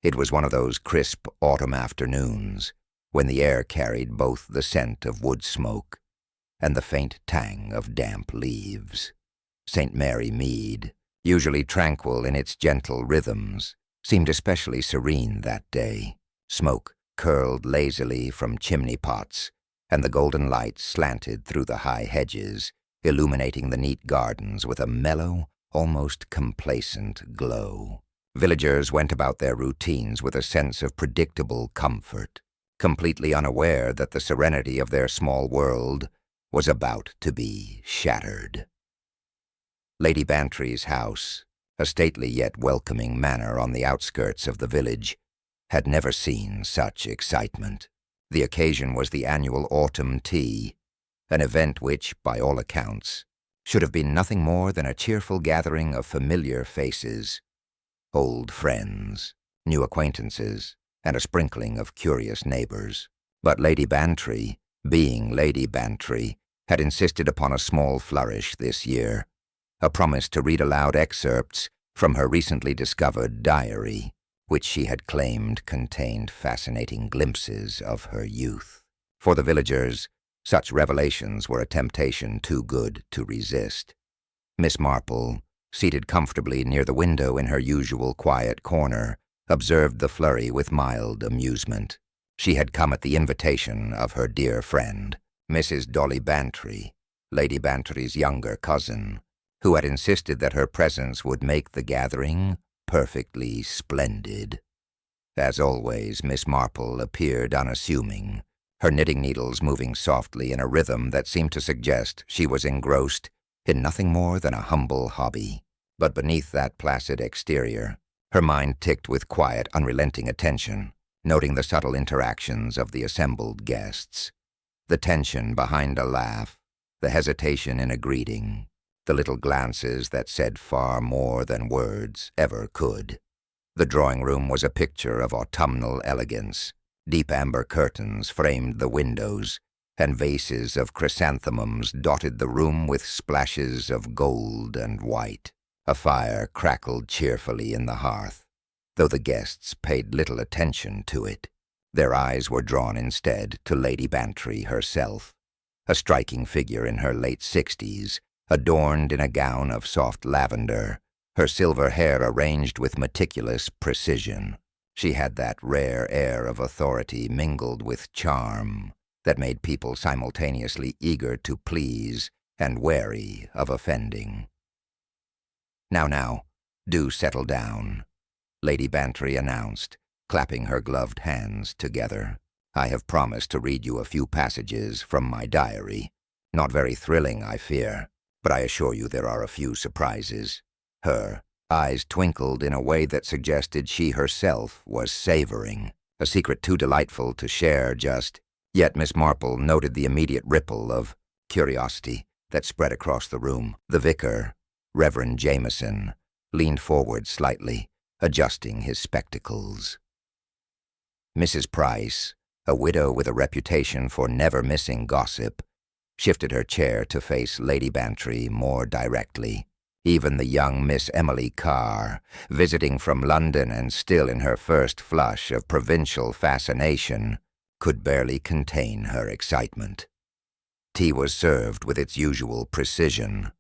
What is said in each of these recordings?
It was one of those crisp autumn afternoons when the air carried both the scent of wood smoke and the faint tang of damp leaves. St. Mary Mead, usually tranquil in its gentle rhythms, seemed especially serene that day. Smoke curled lazily from chimney pots, and the golden light slanted through the high hedges, illuminating the neat gardens with a mellow, almost complacent glow. Villagers went about their routines with a sense of predictable comfort, completely unaware that the serenity of their small world was about to be shattered. Lady Bantry's house, a stately yet welcoming manor on the outskirts of the village, had never seen such excitement. The occasion was the annual autumn tea, an event which, by all accounts, should have been nothing more than a cheerful gathering of familiar faces, old friends, new acquaintances, and a sprinkling of curious neighbors. But Lady Bantry, being Lady Bantry, had insisted upon a small flourish this year, a promise to read aloud excerpts from her recently discovered diary, which she had claimed contained fascinating glimpses of her youth. For the villagers, such revelations were a temptation too good to resist. Miss Marple, seated comfortably near the window in her usual quiet corner, observed the flurry with mild amusement. She had come at the invitation of her dear friend, Mrs. Dolly Bantry, Lady Bantry's younger cousin, who had insisted that her presence would make the gathering perfectly splendid. As always, Miss Marple appeared unassuming, her knitting needles moving softly in a rhythm that seemed to suggest she was engrossed in nothing more than a humble hobby. But beneath that placid exterior, her mind ticked with quiet, unrelenting attention, noting the subtle interactions of the assembled guests, the tension behind a laugh, the hesitation in a greeting, the little glances that said far more than words ever could. The drawing-room was a picture of autumnal elegance. Deep amber curtains framed the windows, and vases of chrysanthemums dotted the room with splashes of gold and white. A fire crackled cheerfully in the hearth, though the guests paid little attention to it. Their eyes were drawn instead to Lady Bantry herself, a striking figure in her late 60s, adorned in a gown of soft lavender, her silver hair arranged with meticulous precision. She had that rare air of authority mingled with charm that made people simultaneously eager to please and wary of offending. Now, do settle down," Lady Bantry announced, clapping her gloved hands together. "I have promised to read you a few passages from my diary. Not very thrilling, I fear, but I assure you there are a few surprises." Her eyes twinkled in a way that suggested she herself was savoring, a secret too delightful to share just. Yet Miss Marple noted the immediate ripple of curiosity that spread across the room. The vicar, Reverend Jameson, leaned forward slightly, adjusting his spectacles. Mrs. Price, a widow with a reputation for never missing gossip, shifted her chair to face Lady Bantry more directly. Even the young Miss Emily Carr, visiting from London and still in her first flush of provincial fascination, could barely contain her excitement. Tea was served with its usual precision: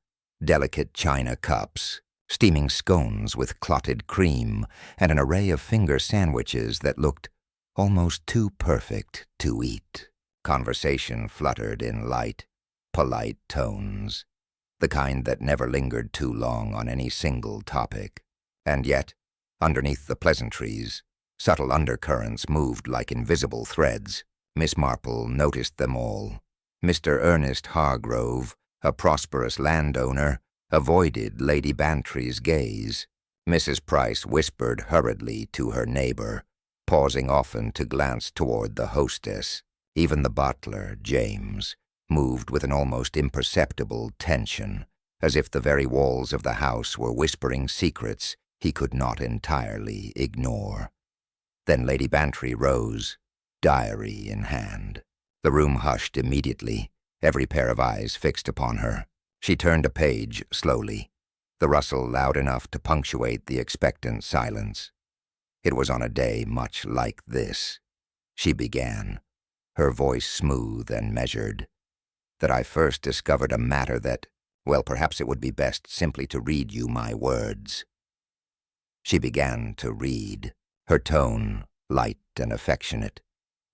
delicate china cups, steaming scones with clotted cream, and an array of finger sandwiches that looked almost too perfect to eat. Conversation fluttered in light, polite tones, the kind that never lingered too long on any single topic. And yet, underneath the pleasantries, subtle undercurrents moved like invisible threads. Miss Marple noticed them all. Mr. Ernest Hargrove, a prosperous landowner, avoided Lady Bantry's gaze. Mrs. Price whispered hurriedly to her neighbor, pausing often to glance toward the hostess. Even the butler, James, moved with an almost imperceptible tension, as if the very walls of the house were whispering secrets he could not entirely ignore. Then Lady Bantry rose, diary in hand. The room hushed immediately, every pair of eyes fixed upon her. She turned a page slowly, the rustle loud enough to punctuate the expectant silence. It was on a day much like this, she began, her voice smooth and measured, that I first discovered a matter that, well, perhaps it would be best simply to read you my words. She began to read, her tone light and affectionate,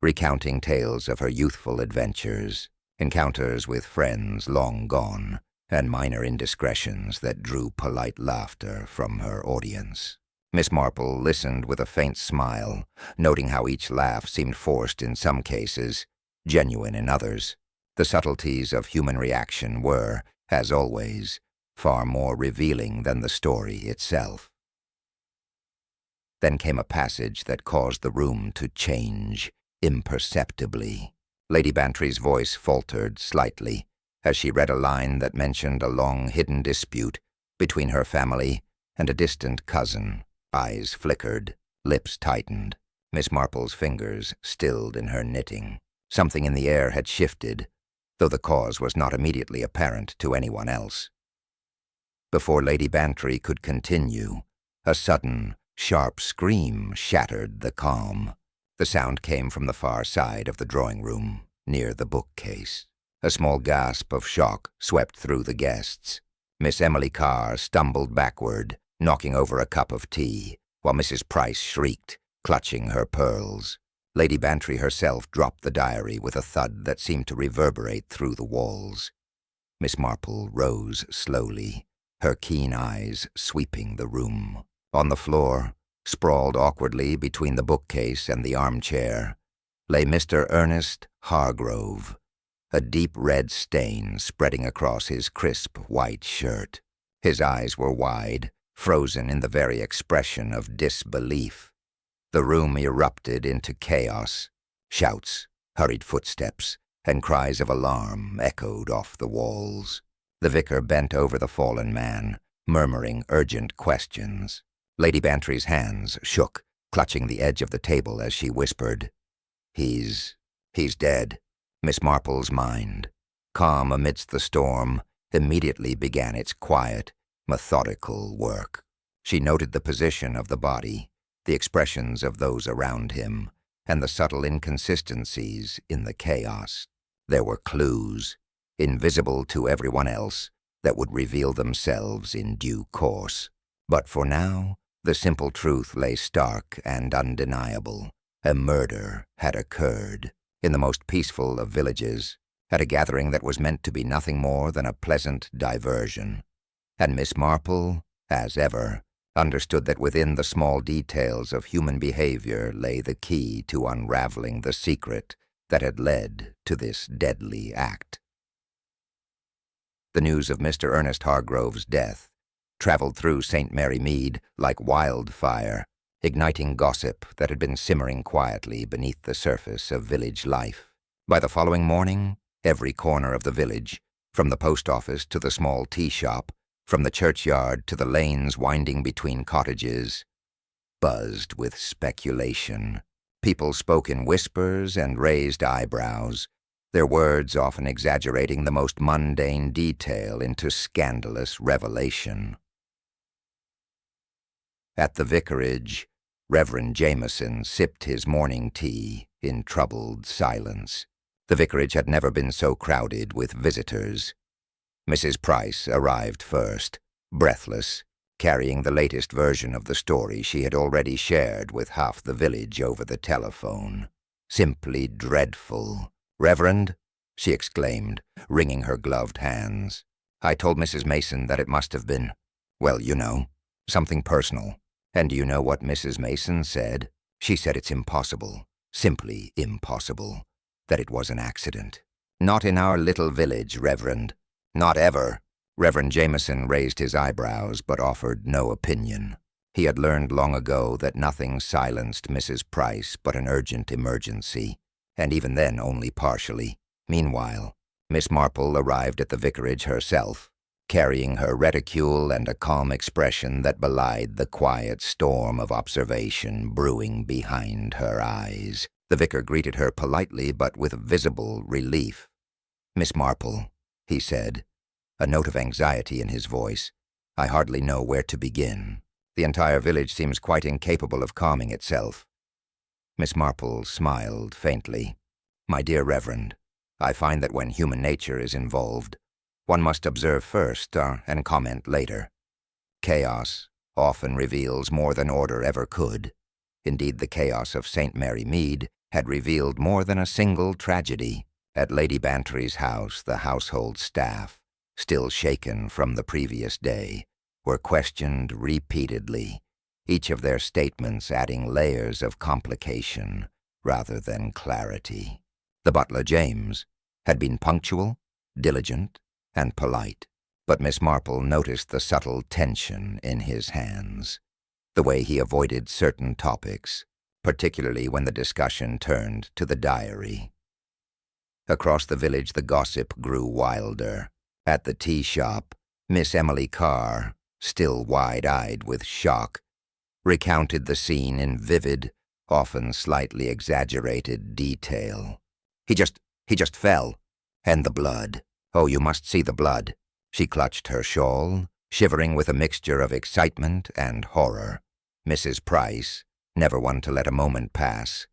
recounting tales of her youthful adventures, encounters with friends long gone, and minor indiscretions that drew polite laughter from her audience. Miss Marple listened with a faint smile, noting how each laugh seemed forced in some cases, genuine in others. The subtleties of human reaction were, as always, far more revealing than the story itself. Then came a passage that caused the room to change imperceptibly. Lady Bantry's voice faltered slightly as she read a line that mentioned a long-hidden dispute between her family and a distant cousin. Eyes flickered, lips tightened. Miss Marple's fingers stilled in her knitting. Something in the air had shifted, though the cause was not immediately apparent to anyone else. Before Lady Bantry could continue, a sudden, sharp scream shattered the calm. The sound came from the far side of the drawing-room, near the bookcase. A small gasp of shock swept through the guests. Miss Emily Carr stumbled backward, knocking over a cup of tea, while Mrs. Price shrieked, clutching her pearls. Lady Bantry herself dropped the diary with a thud that seemed to reverberate through the walls. Miss Marple rose slowly, her keen eyes sweeping the room. On the floor, sprawled awkwardly between the bookcase and the armchair, lay Mr. Ernest Hargrove, a deep red stain spreading across his crisp white shirt. His eyes were wide, frozen in the very expression of disbelief. The room erupted into chaos. Shouts, hurried footsteps, and cries of alarm echoed off the walls. The vicar bent over the fallen man, murmuring urgent questions. Lady Bantry's hands shook, clutching the edge of the table as she whispered, He's dead." Miss Marple's mind, calm amidst the storm, immediately began its quiet, methodical work. She noted the position of the body, the expressions of those around him, and the subtle inconsistencies in the chaos. There were clues, invisible to everyone else, that would reveal themselves in due course. But for now, the simple truth lay stark and undeniable. A murder had occurred in the most peaceful of villages, at a gathering that was meant to be nothing more than a pleasant diversion. And Miss Marple, as ever, understood that within the small details of human behavior lay the key to unraveling the secret that had led to this deadly act. The news of Mr. Ernest Hargrove's death traveled through St. Mary Mead like wildfire, igniting gossip that had been simmering quietly beneath the surface of village life. By the following morning, every corner of the village, from the post office to the small tea shop, from the churchyard to the lanes winding between cottages, buzzed with speculation. People spoke in whispers and raised eyebrows, their words often exaggerating the most mundane detail into scandalous revelation. At the vicarage, Reverend Jameson sipped his morning tea in troubled silence. The vicarage had never been so crowded with visitors. Mrs. Price arrived first, breathless, carrying the latest version of the story she had already shared with half the village over the telephone. Simply dreadful. "Reverend," she exclaimed, wringing her gloved hands. "I told Mrs. Mason that it must have been, well, you know, something personal. And do you know what Mrs. Mason said? She said it's impossible, simply impossible, that it was an accident. Not in our little village, Reverend. Not ever." Reverend Jameson raised his eyebrows but offered no opinion. He had learned long ago that nothing silenced Mrs. Price but an urgent emergency, and even then only partially. Meanwhile, Miss Marple arrived at the vicarage herself, carrying her reticule and a calm expression that belied the quiet storm of observation brewing behind her eyes. The vicar greeted her politely but with visible relief. "Miss Marple," he said, a note of anxiety in his voice, "I hardly know where to begin. The entire village seems quite incapable of calming itself." Miss Marple smiled faintly. "My dear Reverend, I find that when human nature is involved, one must observe first and comment later. Chaos often reveals more than order ever could. Indeed, the chaos of St. Mary Mead had revealed more than a single tragedy. At Lady Bantry's house, the household staff, still shaken from the previous day, were questioned repeatedly, each of their statements adding layers of complication rather than clarity. The butler, James, had been punctual, diligent, and polite, but Miss Marple noticed the subtle tension in his hands, the way he avoided certain topics, particularly when the discussion turned to the diary. Across the village the gossip grew wilder. At the tea shop, Miss Emily Carr, still wide-eyed with shock, recounted the scene in vivid, often slightly exaggerated detail. He just fell. And the blood. Oh, you must see the blood." She clutched her shawl, shivering with a mixture of excitement and horror. Mrs. Price, never one to let a moment pass,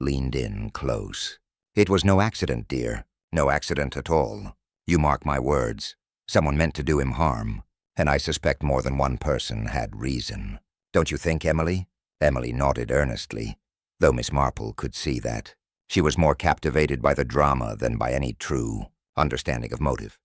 leaned in close. "It was no accident, dear. No accident at all. You mark my words. Someone meant to do him harm, and I suspect more than one person had reason. Don't you think, Emily?" Emily nodded earnestly, though Miss Marple could see that. She was more captivated by the drama than by any true understanding of motive.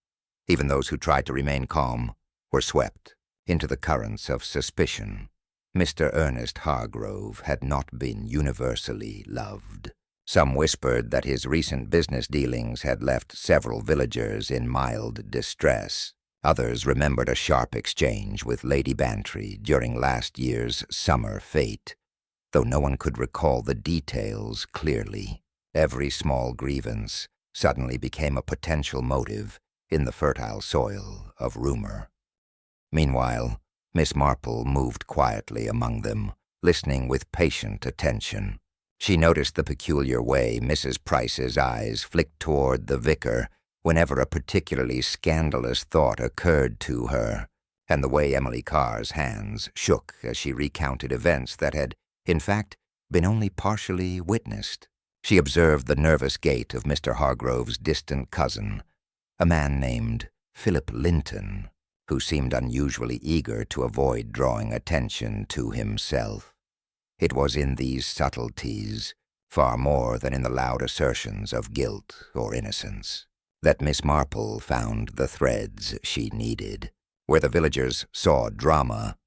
Even those who tried to remain calm were swept into the currents of suspicion. Mr. Ernest Hargrove had not been universally loved. Some whispered that his recent business dealings had left several villagers in mild distress. Others remembered a sharp exchange with Lady Bantry during last year's summer fete, though no one could recall the details clearly. Every small grievance suddenly became a potential motive in the fertile soil of rumor. Meanwhile, Miss Marple moved quietly among them, listening with patient attention. She noticed the peculiar way Mrs. Price's eyes flicked toward the vicar whenever a particularly scandalous thought occurred to her, and the way Emily Carr's hands shook as she recounted events that had, in fact, been only partially witnessed. She observed the nervous gait of Mr. Hargrove's distant cousin, a man named Philip Linton, who seemed unusually eager to avoid drawing attention to himself. It was in these subtleties, far more than in the loud assertions of guilt or innocence, that Miss Marple found the threads she needed. Where the villagers saw drama,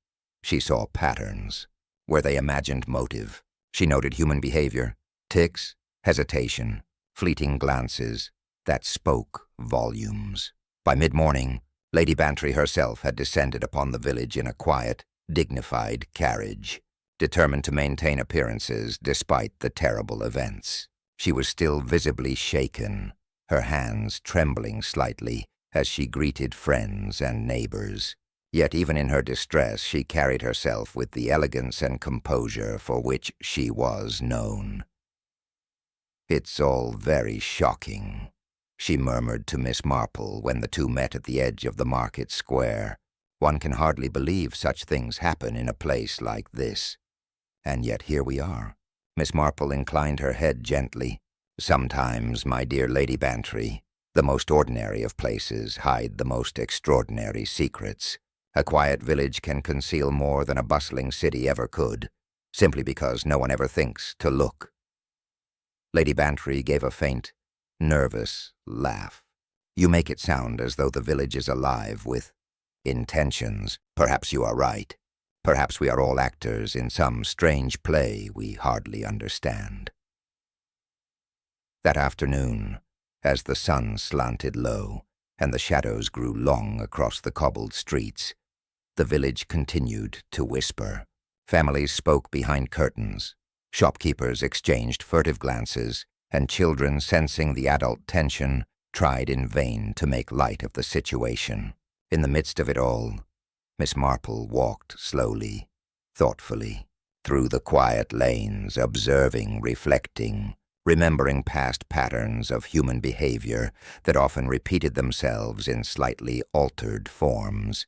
she saw patterns. Where they imagined motive, she noted human behavior, tics, hesitation, fleeting glances that spoke volumes. By mid-morning, Lady Bantry herself had descended upon the village in a quiet, dignified carriage, determined to maintain appearances despite the terrible events. She was still visibly shaken, her hands trembling slightly as she greeted friends and neighbors. Yet even in her distress she carried herself with the elegance and composure for which she was known. "It's all very shocking," she murmured to Miss Marple when the two met at the edge of the market square. "One can hardly believe such things happen in a place like this. And yet here we are." Miss Marple inclined her head gently. "Sometimes, my dear Lady Bantry, the most ordinary of places hide the most extraordinary secrets. A quiet village can conceal more than a bustling city ever could, simply because no one ever thinks to look." Lady Bantry gave a faint, nervous laugh. "You make it sound as though the village is alive with intentions. Perhaps you are right. Perhaps we are all actors in some strange play we hardly understand." That afternoon, as the sun slanted low and the shadows grew long across the cobbled streets, the village continued to whisper. Families spoke behind curtains. Shopkeepers exchanged furtive glances, and children, sensing the adult tension, tried in vain to make light of the situation. In the midst of it all, Miss Marple walked slowly, thoughtfully, through the quiet lanes, observing, reflecting, remembering past patterns of human behavior that often repeated themselves in slightly altered forms.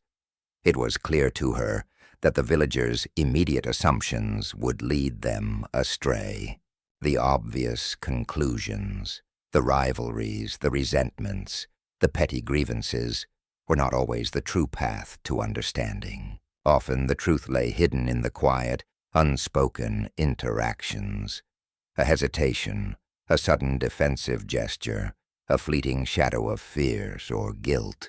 It was clear to her that the villagers' immediate assumptions would lead them astray. The obvious conclusions, the rivalries, the resentments, the petty grievances were not always the true path to understanding. Often the truth lay hidden in the quiet, unspoken interactions. A hesitation, a sudden defensive gesture, a fleeting shadow of fears or guilt.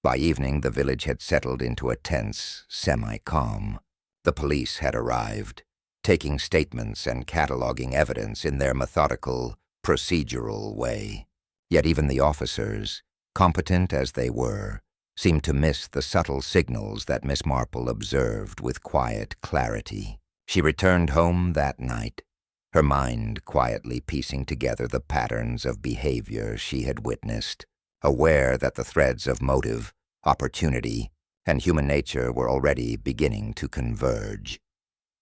By evening, the village had settled into a tense semi-calm. The police had arrived, taking statements and cataloging evidence in their methodical, procedural way. Yet even the officers, competent as they were, seemed to miss the subtle signals that Miss Marple observed with quiet clarity. She returned home that night, her mind quietly piecing together the patterns of behavior she had witnessed, aware that the threads of motive, opportunity, and human nature were already beginning to converge.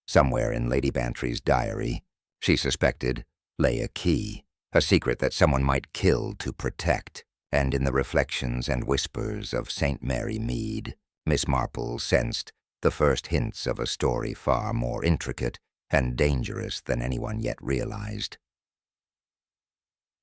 Somewhere in Lady Bantry's diary, she suspected, lay a key, a secret that someone might kill to protect, and in the reflections and whispers of St. Mary Mead, Miss Marple sensed the first hints of a story far more intricate and dangerous than anyone yet realized.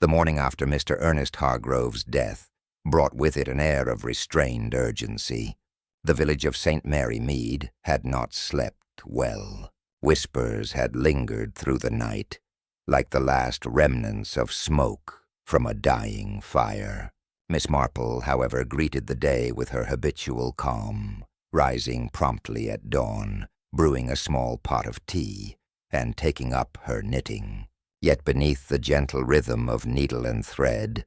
The morning after Mr. Ernest Hargrove's death brought with it an air of restrained urgency. The village of St. Mary Mead had not slept well. Whispers had lingered through the night, like the last remnants of smoke from a dying fire. Miss Marple, however, greeted the day with her habitual calm, rising promptly at dawn, brewing a small pot of tea, and taking up her knitting. Yet beneath the gentle rhythm of needle and thread,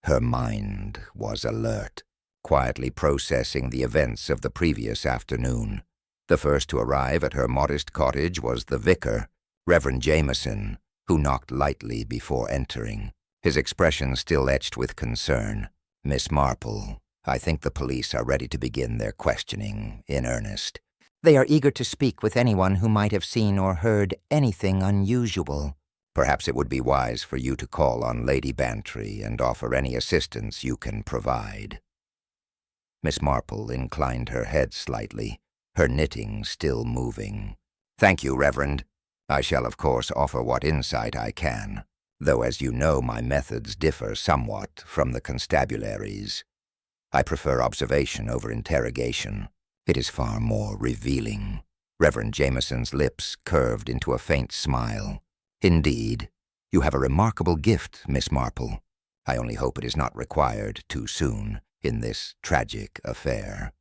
her mind was alert, quietly processing the events of the previous afternoon. The first to arrive at her modest cottage was the vicar, Reverend Jameson, who knocked lightly before entering, his expression still etched with concern. "Miss Marple, I think the police are ready to begin their questioning in earnest. They are eager to speak with anyone who might have seen or heard anything unusual. Perhaps it would be wise for you to call on Lady Bantry and offer any assistance you can provide." Miss Marple inclined her head slightly, her knitting still moving. "Thank you, Reverend. I shall, of course, offer what insight I can, though, as you know, my methods differ somewhat from the constabulary's. I prefer observation over interrogation. It is far more revealing." Reverend Jameson's lips curved into a faint smile. "Indeed, you have a remarkable gift, Miss Marple. I only hope it is not required too soon in this tragic affair."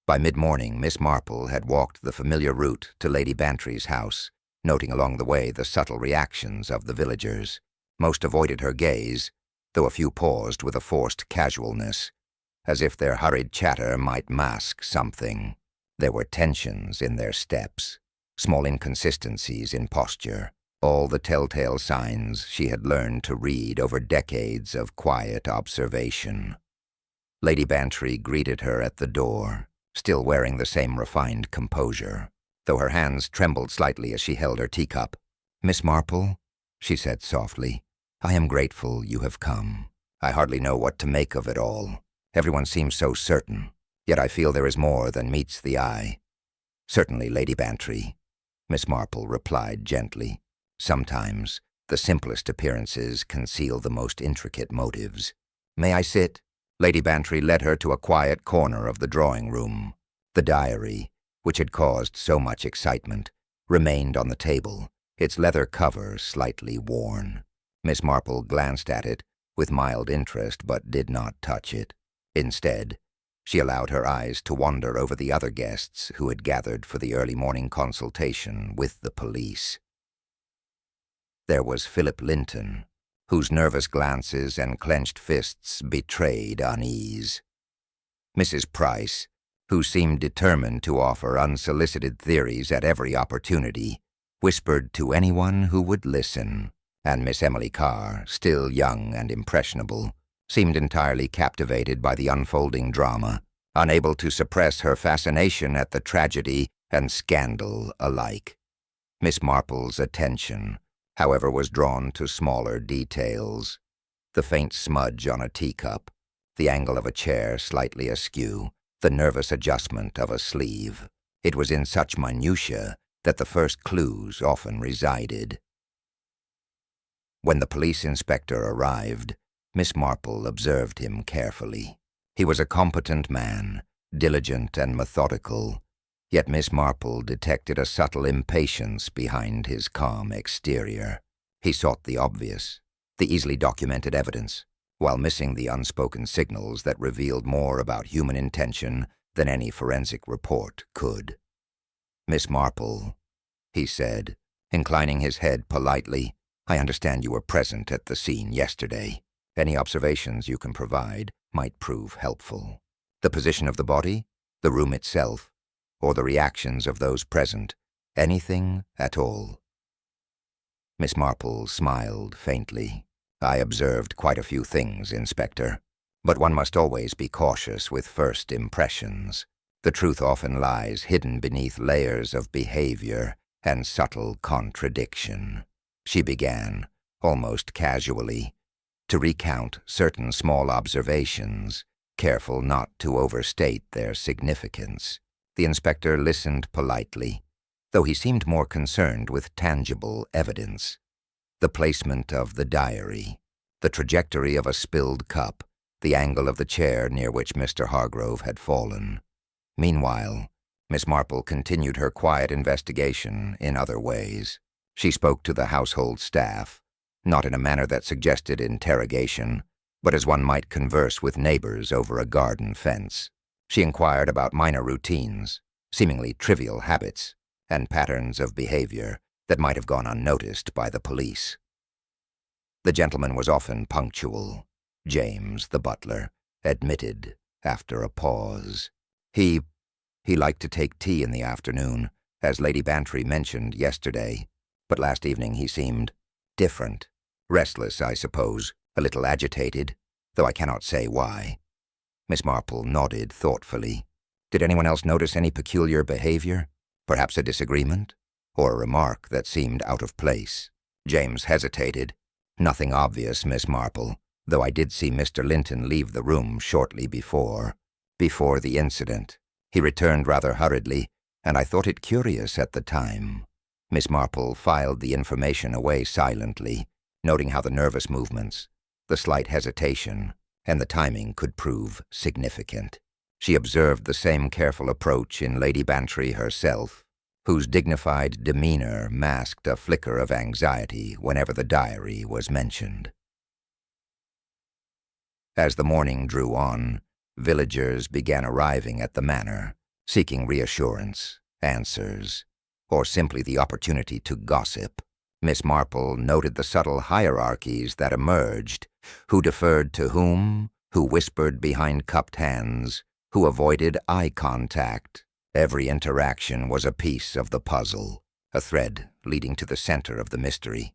By mid-morning, Miss Marple had walked the familiar route to Lady Bantry's house, noting along the way the subtle reactions of the villagers. Most avoided her gaze, though a few paused with a forced casualness, as if their hurried chatter might mask something. There were tensions in their steps, small inconsistencies in posture, all the telltale signs she had learned to read over decades of quiet observation. Lady Bantry greeted her at the door, still wearing the same refined composure, though her hands trembled slightly as she held her teacup. "Miss Marple," she said softly, "I am grateful you have come. I hardly know what to make of it all. Everyone seems so certain, yet I feel there is more than meets the eye." "Certainly, Lady Bantry," Miss Marple replied gently. "Sometimes the simplest appearances conceal the most intricate motives. May I sit?" Lady Bantry led her to a quiet corner of the drawing-room. The diary, which had caused so much excitement, remained on the table, its leather cover slightly worn. Miss Marple glanced at it with mild interest but did not touch it. Instead, she allowed her eyes to wander over the other guests who had gathered for the early morning consultation with the police. There was Philip Linton, whose nervous glances and clenched fists betrayed unease. Mrs. Price, who seemed determined to offer unsolicited theories at every opportunity, whispered to anyone who would listen, and Miss Emily Carr, still young and impressionable, seemed entirely captivated by the unfolding drama, unable to suppress her fascination at the tragedy and scandal alike. Miss Marple's attention, however, was drawn to smaller details. The faint smudge on a teacup, the angle of a chair slightly askew, the nervous adjustment of a sleeve. It was in such minutiae that the first clues often resided. When the police inspector arrived, Miss Marple observed him carefully. He was a competent man, diligent and methodical, yet Miss Marple detected a subtle impatience behind his calm exterior. He sought the obvious, the easily documented evidence, while missing the unspoken signals that revealed more about human intention than any forensic report could. "Miss Marple," he said, inclining his head politely, "I understand you were present at the scene yesterday. Any observations you can provide might prove helpful. The position of the body, the room itself, or the reactions of those present, anything at all." Miss Marple smiled faintly. "I observed quite a few things, Inspector, but one must always be cautious with first impressions. The truth often lies hidden beneath layers of behavior and subtle contradiction." She began, almost casually, to recount certain small observations, careful not to overstate their significance. The inspector listened politely, though he seemed more concerned with tangible evidence. The placement of the diary, the trajectory of a spilled cup, the angle of the chair near which Mr. Hargrove had fallen. Meanwhile, Miss Marple continued her quiet investigation in other ways. She spoke to the household staff, not in a manner that suggested interrogation, but as one might converse with neighbors over a garden fence. She inquired about minor routines, seemingly trivial habits, and patterns of behavior that might have gone unnoticed by the police. The gentleman was often punctual, James, the butler, admitted after a pause. He liked to take tea in the afternoon, as Lady Bantry mentioned yesterday, but last evening he seemed different. Restless, I suppose, a little agitated, though I cannot say why. Miss Marple nodded thoughtfully. Did anyone else notice any peculiar behavior? Perhaps a disagreement? Or a remark that seemed out of place? James hesitated. Nothing obvious, Miss Marple, though I did see Mr. Linton leave the room shortly before the incident. He returned rather hurriedly, and I thought it curious at the time. Miss Marple filed the information away silently, noting how the nervous movements, the slight hesitation, and the timing could prove significant. She observed the same careful approach in Lady Bantry herself, whose dignified demeanor masked a flicker of anxiety whenever the diary was mentioned. As the morning drew on, villagers began arriving at the manor, seeking reassurance, answers, or simply the opportunity to gossip. Miss Marple noted the subtle hierarchies that emerged, who deferred to whom, who whispered behind cupped hands, who avoided eye contact. Every interaction was a piece of the puzzle, a thread leading to the center of the mystery.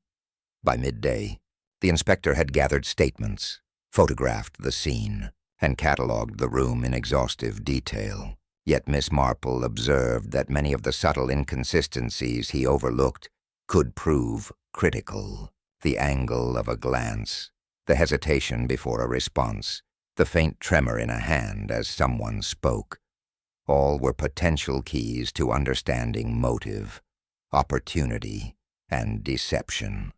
By midday, the inspector had gathered statements, photographed the scene, and catalogued the room in exhaustive detail. Yet Miss Marple observed that many of the subtle inconsistencies he overlooked could prove critical. The angle of a glance, the hesitation before a response, the faint tremor in a hand as someone spoke. All were potential keys to understanding motive, opportunity, and deception.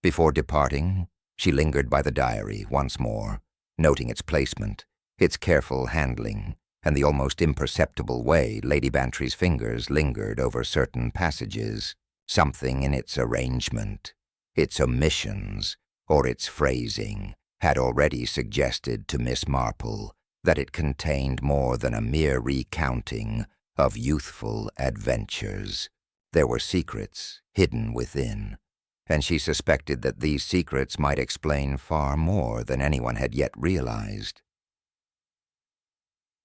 Before departing, she lingered by the diary once more, noting its placement, its careful handling, and the almost imperceptible way Lady Bantry's fingers lingered over certain passages. Something in its arrangement, its omissions, or its phrasing had already suggested to Miss Marple that it contained more than a mere recounting of youthful adventures. There were secrets hidden within, and she suspected that these secrets might explain far more than anyone had yet realized.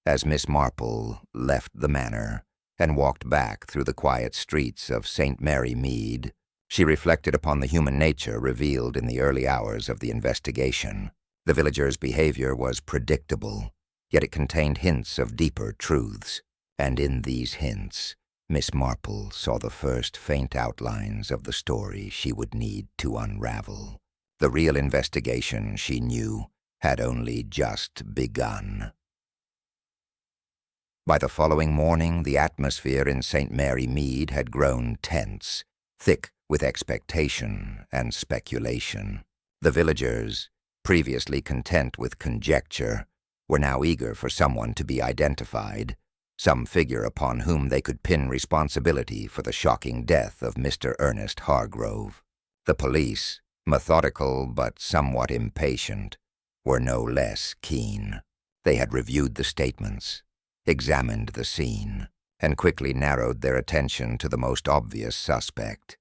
As Miss Marple left the manor and walked back through the quiet streets of St. Mary Mead, she reflected upon the human nature revealed in the early hours of the investigation. The villagers' behavior was predictable, yet it contained hints of deeper truths, and in these hints, Miss Marple saw the first faint outlines of the story she would need to unravel. The real investigation, she knew, had only just begun. By the following morning, the atmosphere in St. Mary Mead had grown tense, thick with expectation and speculation. The villagers, previously content with conjecture, were now eager for someone to be identified, some figure upon whom they could pin responsibility for the shocking death of Mr. Ernest Hargrove. The police, methodical but somewhat impatient, were no less keen. They had reviewed the statements, examined the scene, and quickly narrowed their attention to the most obvious suspect.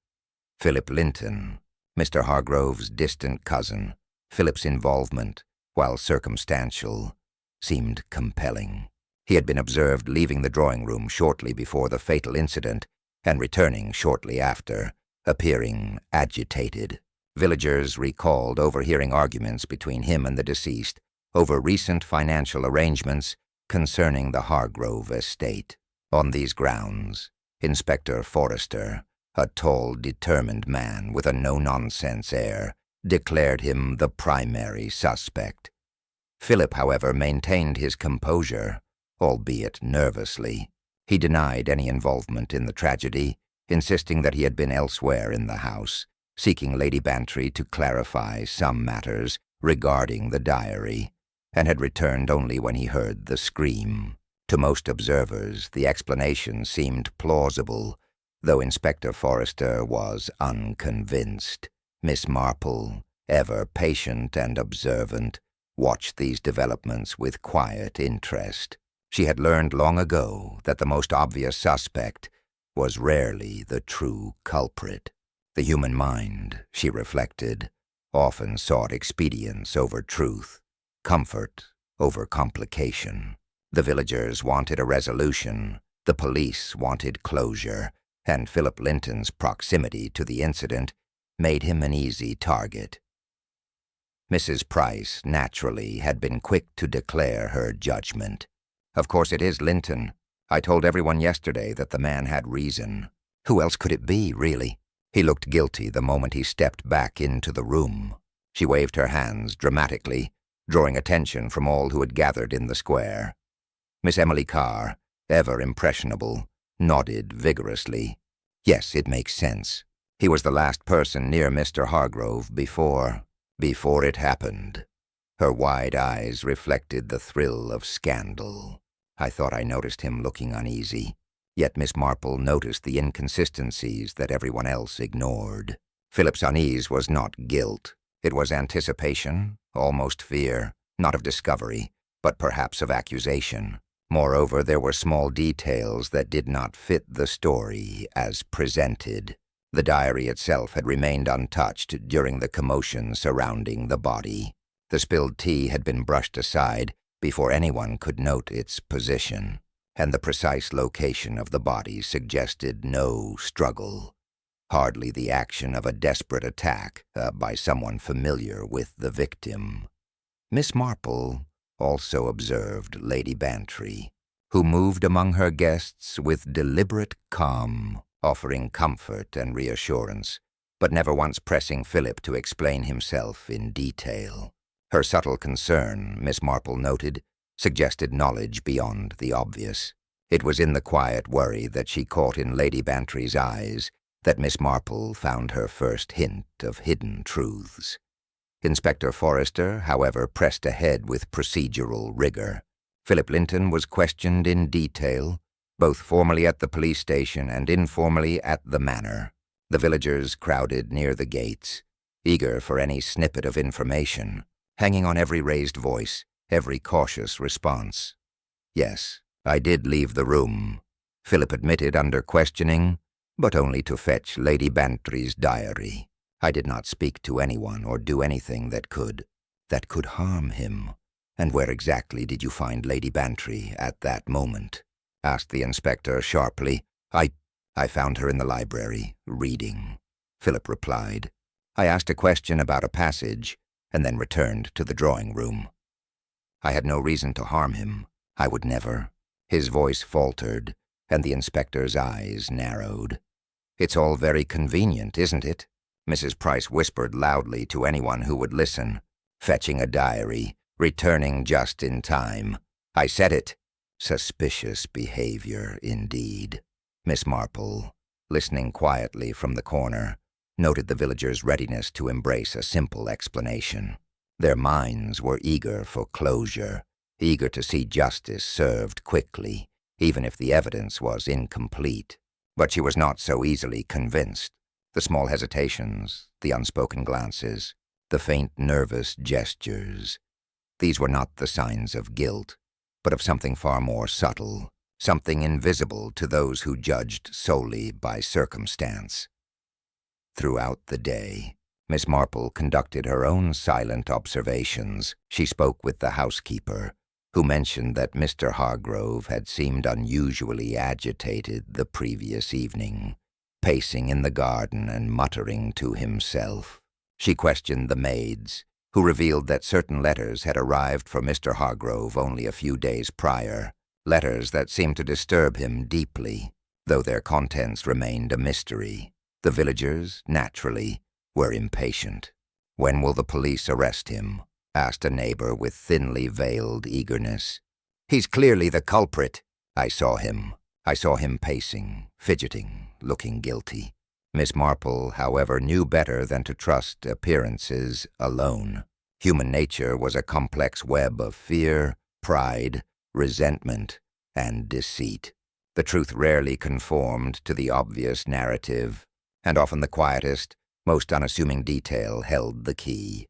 Philip Linton, Mr. Hargrove's distant cousin. Philip's involvement, while circumstantial, seemed compelling. He had been observed leaving the drawing room shortly before the fatal incident and returning shortly after, appearing agitated. Villagers recalled overhearing arguments between him and the deceased over recent financial arrangements concerning the Hargrove estate. On these grounds, Inspector Forrester, a tall, determined man with a no-nonsense air, declared him the primary suspect. Philip, however, maintained his composure, albeit nervously. He denied any involvement in the tragedy, insisting that he had been elsewhere in the house, seeking Lady Bantry to clarify some matters regarding the diary, and had returned only when he heard the scream. To most observers, the explanation seemed plausible, though Inspector Forrester was unconvinced. Miss Marple, ever patient and observant, watched these developments with quiet interest. She had learned long ago that the most obvious suspect was rarely the true culprit. The human mind, she reflected, often sought expedience over truth, comfort over complication. The villagers wanted a resolution, the police wanted closure, and Philip Linton's proximity to the incident made him an easy target. Mrs. Price, naturally, had been quick to declare her judgment. "Of course it is Linton. I told everyone yesterday that the man had reason. Who else could it be, really? He looked guilty the moment he stepped back into the room." She waved her hands dramatically, drawing attention from all who had gathered in the square. Miss Emily Carr, ever impressionable, nodded vigorously. "Yes, it makes sense. He was the last person near Mr. Hargrove before it happened." Her wide eyes reflected the thrill of scandal. "I thought I noticed him looking uneasy." Yet Miss Marple noticed the inconsistencies that everyone else ignored. Philip's unease was not guilt. It was anticipation, almost fear, not of discovery, but perhaps of accusation. Moreover, there were small details that did not fit the story as presented. The diary itself had remained untouched during the commotion surrounding the body. The spilled tea had been brushed aside before anyone could note its position, and the precise location of the body suggested no struggle, hardly the action of a desperate attack by someone familiar with the victim. Miss Marple also observed Lady Bantry, who moved among her guests with deliberate calm, offering comfort and reassurance, but never once pressing Philip to explain himself in detail. Her subtle concern, Miss Marple noted, suggested knowledge beyond the obvious. It was in the quiet worry that she caught in Lady Bantry's eyes that Miss Marple found her first hint of hidden truths. Inspector Forrester, however, pressed ahead with procedural rigor. Philip Linton was questioned in detail, both formally at the police station and informally at the manor. The villagers crowded near the gates, eager for any snippet of information, hanging on every raised voice, every cautious response. "Yes, I did leave the room," Philip admitted under questioning, but only to fetch Lady Bantry's diary. "I did not speak to anyone or do anything that could harm him." "And where exactly did you find Lady Bantry at that moment?" asked the inspector sharply. I found her in the library, reading," Philip replied. "I asked a question about a passage, and then returned to the drawing room. I had no reason to harm him. I would never." His voice faltered, and the inspector's eyes narrowed. "It's all very convenient, isn't it?" Mrs. Price whispered loudly to anyone who would listen, fetching a diary, returning just in time. "I said it. Suspicious behavior, indeed. Miss Marple, listening quietly from the corner, noted the villagers' readiness to embrace a simple explanation. Their minds were eager for closure, eager to see justice served quickly, even if the evidence was incomplete. But she was not so easily convinced. The small hesitations, the unspoken glances, the faint nervous gestures, these were not the signs of guilt, but of something far more subtle, something invisible to those who judged solely by circumstance. Throughout the day, Miss Marple conducted her own silent observations. She spoke with the housekeeper, who mentioned that Mr. Hargrove had seemed unusually agitated the previous evening, pacing in the garden and muttering to himself. She questioned the maids, who revealed that certain letters had arrived for Mr. Hargrove only a few days prior, letters that seemed to disturb him deeply, though their contents remained a mystery. The villagers, naturally, were impatient. "When will the police arrest him?" asked a neighbor with thinly veiled eagerness. "He's clearly the culprit. I saw him pacing, fidgeting, looking guilty." Miss Marple, however, knew better than to trust appearances alone. Human nature was a complex web of fear, pride, resentment, and deceit. The truth rarely conformed to the obvious narrative, and often the quietest, most unassuming detail held the key.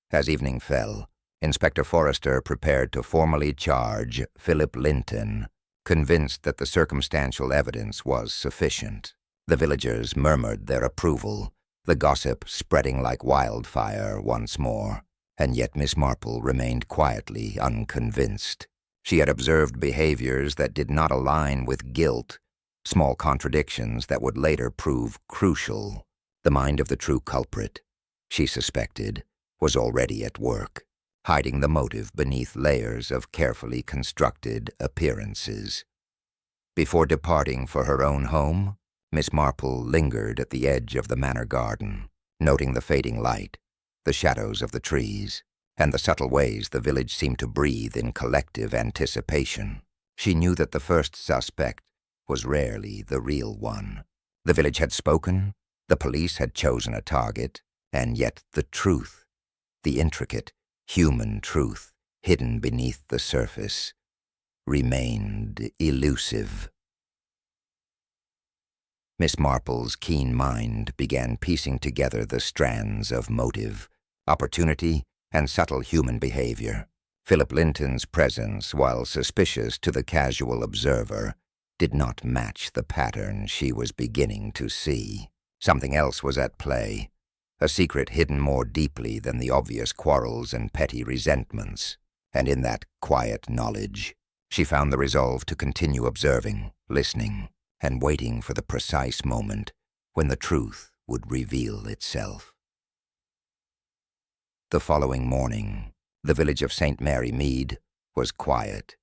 As evening fell, Inspector Forrester prepared to formally charge Philip Linton, convinced that the circumstantial evidence was sufficient. The villagers murmured their approval, the gossip spreading like wildfire once more, and yet Miss Marple remained quietly unconvinced. She had observed behaviors that did not align with guilt, small contradictions that would later prove crucial. The mind of the true culprit, she suspected, was already at work, hiding the motive beneath layers of carefully constructed appearances. Before departing for her own home, Miss Marple lingered at the edge of the manor garden, noting the fading light, the shadows of the trees, and the subtle ways the village seemed to breathe in collective anticipation. She knew that the first suspect was rarely the real one. The village had spoken, the police had chosen a target, and yet the truth, the intricate, human truth hidden beneath the surface, remained elusive. Miss Marple's keen mind began piecing together the strands of motive, opportunity, and subtle human behavior. Philip Linton's presence, while suspicious to the casual observer, did not match the pattern she was beginning to see. Something else was at play, a secret hidden more deeply than the obvious quarrels and petty resentments, and in that quiet knowledge, she found the resolve to continue observing, listening, and waiting for the precise moment when the truth would reveal itself. The following morning, the village of St. Mary Mead was quiet,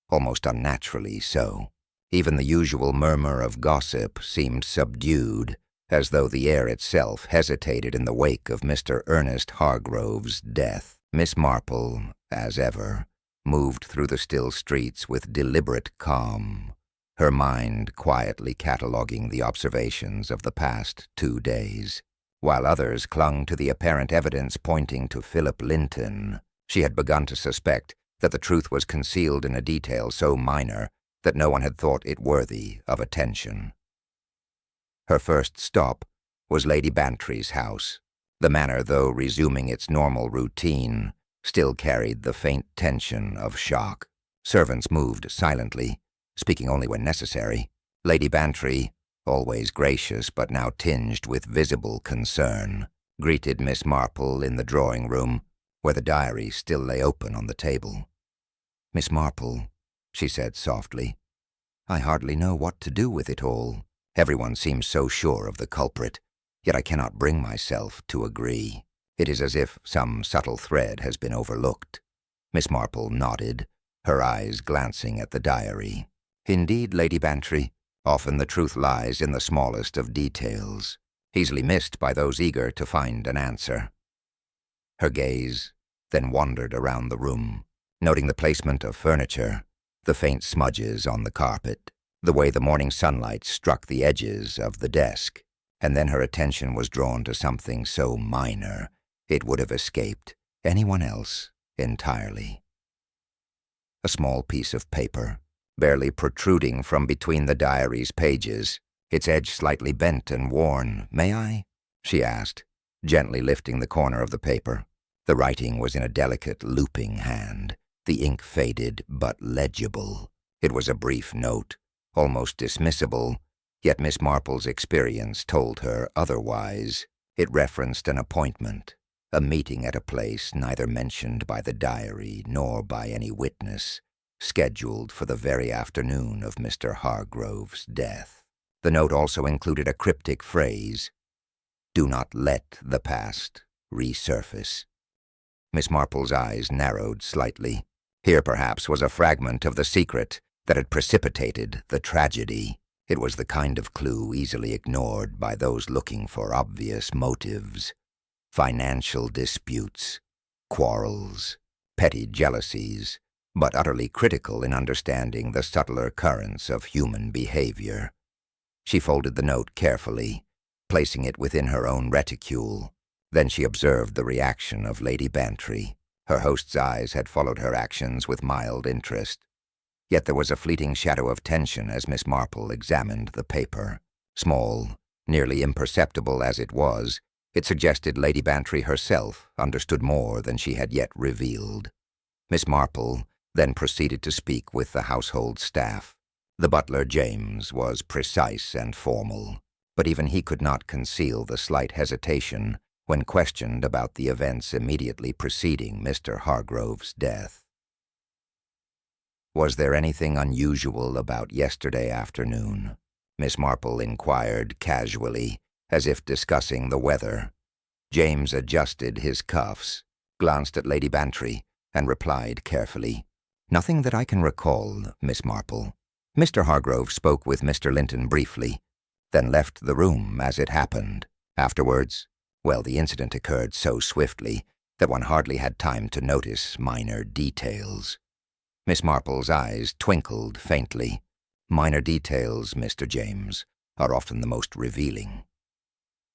almost unnaturally so. Even the usual murmur of gossip seemed subdued, as though the air itself hesitated in the wake of Mr. Ernest Hargrove's death. Miss Marple, as ever, moved through the still streets with deliberate calm, her mind quietly cataloguing the observations of the past 2 days. While others clung to the apparent evidence pointing to Philip Linton, she had begun to suspect that the truth was concealed in a detail so minor that no one had thought it worthy of attention. Her first stop was Lady Bantry's house. The manor, though resuming its normal routine, still carried the faint tension of shock. Servants moved silently, speaking only when necessary. Lady Bantry, always gracious but now tinged with visible concern, greeted Miss Marple in the drawing-room, where the diary still lay open on the table. "Miss Marple," she said softly, "I hardly know what to do with it all. Everyone seems so sure of the culprit, yet I cannot bring myself to agree. It is as if some subtle thread has been overlooked." Miss Marple nodded, her eyes glancing at the diary. "Indeed, Lady Bantry, often the truth lies in the smallest of details, easily missed by those eager to find an answer." Her gaze then wandered around the room, noting the placement of furniture, the faint smudges on the carpet, the way the morning sunlight struck the edges of the desk, and then her attention was drawn to something so minor it would have escaped anyone else entirely. A small piece of paper, barely protruding from between the diary's pages, its edge slightly bent and worn. "May I?" she asked, gently lifting the corner of the paper. The writing was in a delicate, looping hand, the ink faded but legible. It was a brief note, almost dismissible, yet Miss Marple's experience told her otherwise. It referenced an appointment, a meeting at a place neither mentioned by the diary nor by any witness, scheduled for the very afternoon of Mr. Hargrove's death. The note also included a cryptic phrase, "Do not let the past resurface." Miss Marple's eyes narrowed slightly. Here, perhaps, was a fragment of the secret that had precipitated the tragedy. It was the kind of clue easily ignored by those looking for obvious motives. Financial disputes, quarrels, petty jealousies, but utterly critical in understanding the subtler currents of human behavior. She folded the note carefully, placing it within her own reticule. Then she observed the reaction of Lady Bantry. Her host's eyes had followed her actions with mild interest. Yet there was a fleeting shadow of tension as Miss Marple examined the paper. Small, nearly imperceptible as it was, it suggested Lady Bantry herself understood more than she had yet revealed. Miss Marple then proceeded to speak with the household staff. The butler, James, was precise and formal, but even he could not conceal the slight hesitation when questioned about the events immediately preceding Mr. Hargrove's death. "Was there anything unusual about yesterday afternoon?" Miss Marple inquired casually, as if discussing the weather. James adjusted his cuffs, glanced at Lady Bantry, and replied carefully, "Nothing that I can recall, Miss Marple. Mr. Hargrove spoke with Mr. Linton briefly, then left the room as it happened. Afterwards, well, the incident occurred so swiftly that one hardly had time to notice minor details." Miss Marple's eyes twinkled faintly. "Minor details, Mr. James, are often the most revealing."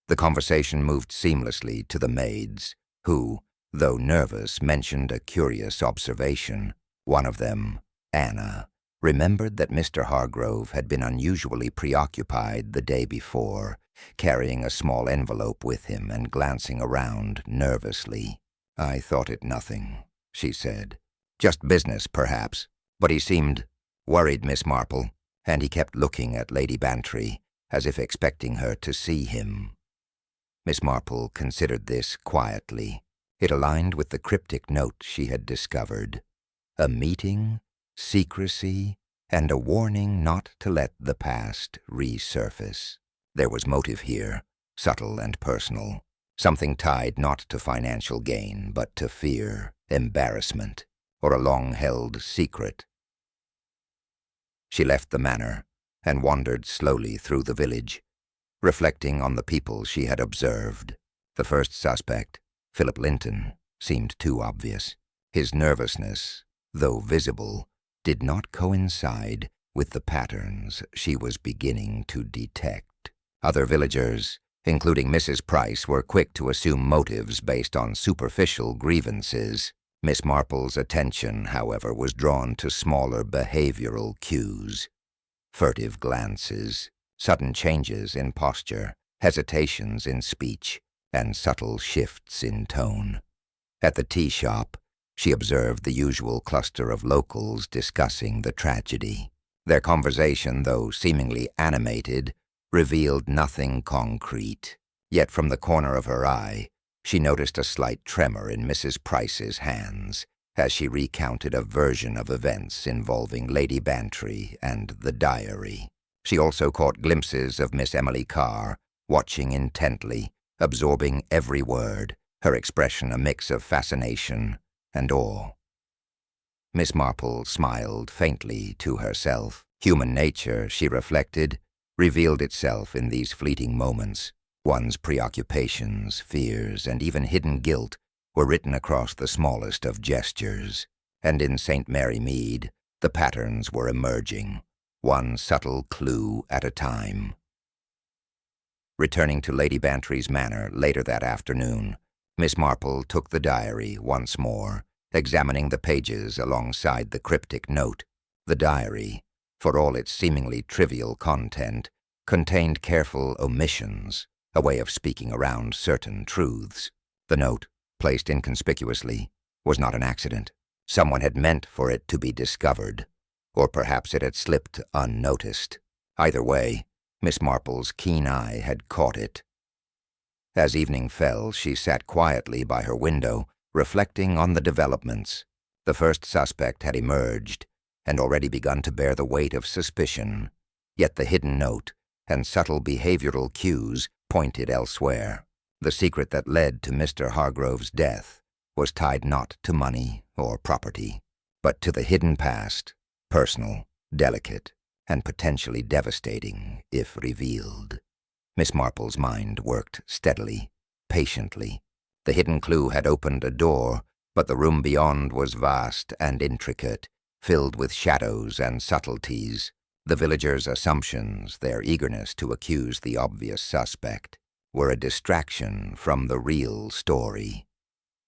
The conversation moved seamlessly to the maids, who, though nervous, mentioned a curious observation. One of them, Anna, remembered that Mr. Hargrove had been unusually preoccupied the day before, carrying a small envelope with him and glancing around nervously. "I thought it nothing," she said. "Just business, perhaps. But he seemed worried, Miss Marple, and he kept looking at Lady Bantry, as if expecting her to see him." Miss Marple considered this quietly. It aligned with the cryptic note she had discovered. A meeting, secrecy, and a warning not to let the past resurface. There was motive here, subtle and personal, something tied not to financial gain, but to fear, embarrassment, or a long-held secret. She left the manor and wandered slowly through the village, reflecting on the people she had observed. The first suspect, Philip Linton, seemed too obvious. His nervousness, though visible, did not coincide with the patterns she was beginning to detect. Other villagers, including Mrs. Price, were quick to assume motives based on superficial grievances. Miss Marple's attention, however, was drawn to smaller behavioral cues. Furtive glances, sudden changes in posture, hesitations in speech, and subtle shifts in tone. At the tea shop, she observed the usual cluster of locals discussing the tragedy. Their conversation, though seemingly animated, revealed nothing concrete. Yet from the corner of her eye, she noticed a slight tremor in Mrs. Price's hands as she recounted a version of events involving Lady Bantry and the diary. She also caught glimpses of Miss Emily Carr, watching intently, absorbing every word, her expression a mix of fascination and awe. Miss Marple smiled faintly to herself. Human nature, she reflected, revealed itself in these fleeting moments. One's preoccupations, fears, and even hidden guilt were written across the smallest of gestures. And in St. Mary Mead, The patterns were emerging, one subtle clue at a time. Returning to Lady Bantry's manor later that afternoon, Miss Marple took the diary once more, examining the pages alongside the cryptic note. The diary, for all its seemingly trivial content, contained careful omissions, a way of speaking around certain truths. The note, placed inconspicuously, was not an accident. Someone had meant for it to be discovered, or perhaps it had slipped unnoticed. Either way, Miss Marple's keen eye had caught it. As evening fell, she sat quietly by her window, reflecting on the developments. The first suspect had emerged, and already begun to bear the weight of suspicion, yet the hidden note and subtle behavioral cues pointed elsewhere. The secret that led to Mr. Hargrove's death was tied not to money or property, but to the hidden past, personal, delicate, and potentially devastating if revealed. Miss Marple's mind worked steadily, patiently. The hidden clue had opened a door, but the room beyond was vast and intricate, filled with shadows and subtleties. The villagers' assumptions, their eagerness to accuse the obvious suspect, were a distraction from the real story.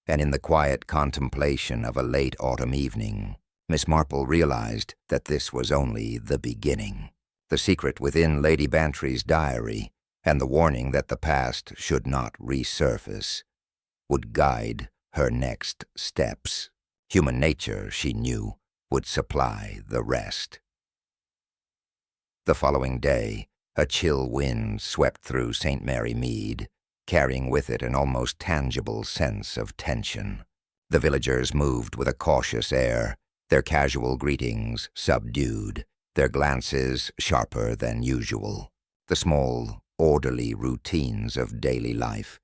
And in the quiet contemplation of a late autumn evening, Miss Marple realized that this was only the beginning. The secret within Lady Bantry's diary, and the warning that the past should not resurface, would guide her next steps. Human nature, she knew, would supply the rest. The following day, a chill wind swept through St. Mary Mead, carrying with it an almost tangible sense of tension. The villagers moved with a cautious air, their casual greetings subdued, their glances sharper than usual. The small, orderly routines of daily life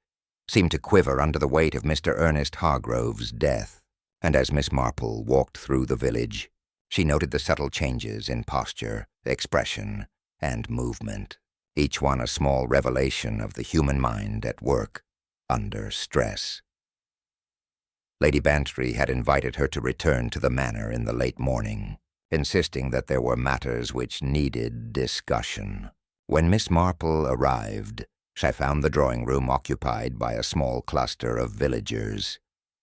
seemed to quiver under the weight of Mr. Ernest Hargrove's death, and as Miss Marple walked through the village, she noted the subtle changes in posture, expression, and movement, each one a small revelation of the human mind at work under stress. Lady Bantry had invited her to return to the manor in the late morning, insisting that there were matters which needed discussion. When Miss Marple arrived, she found the drawing-room occupied by a small cluster of villagers.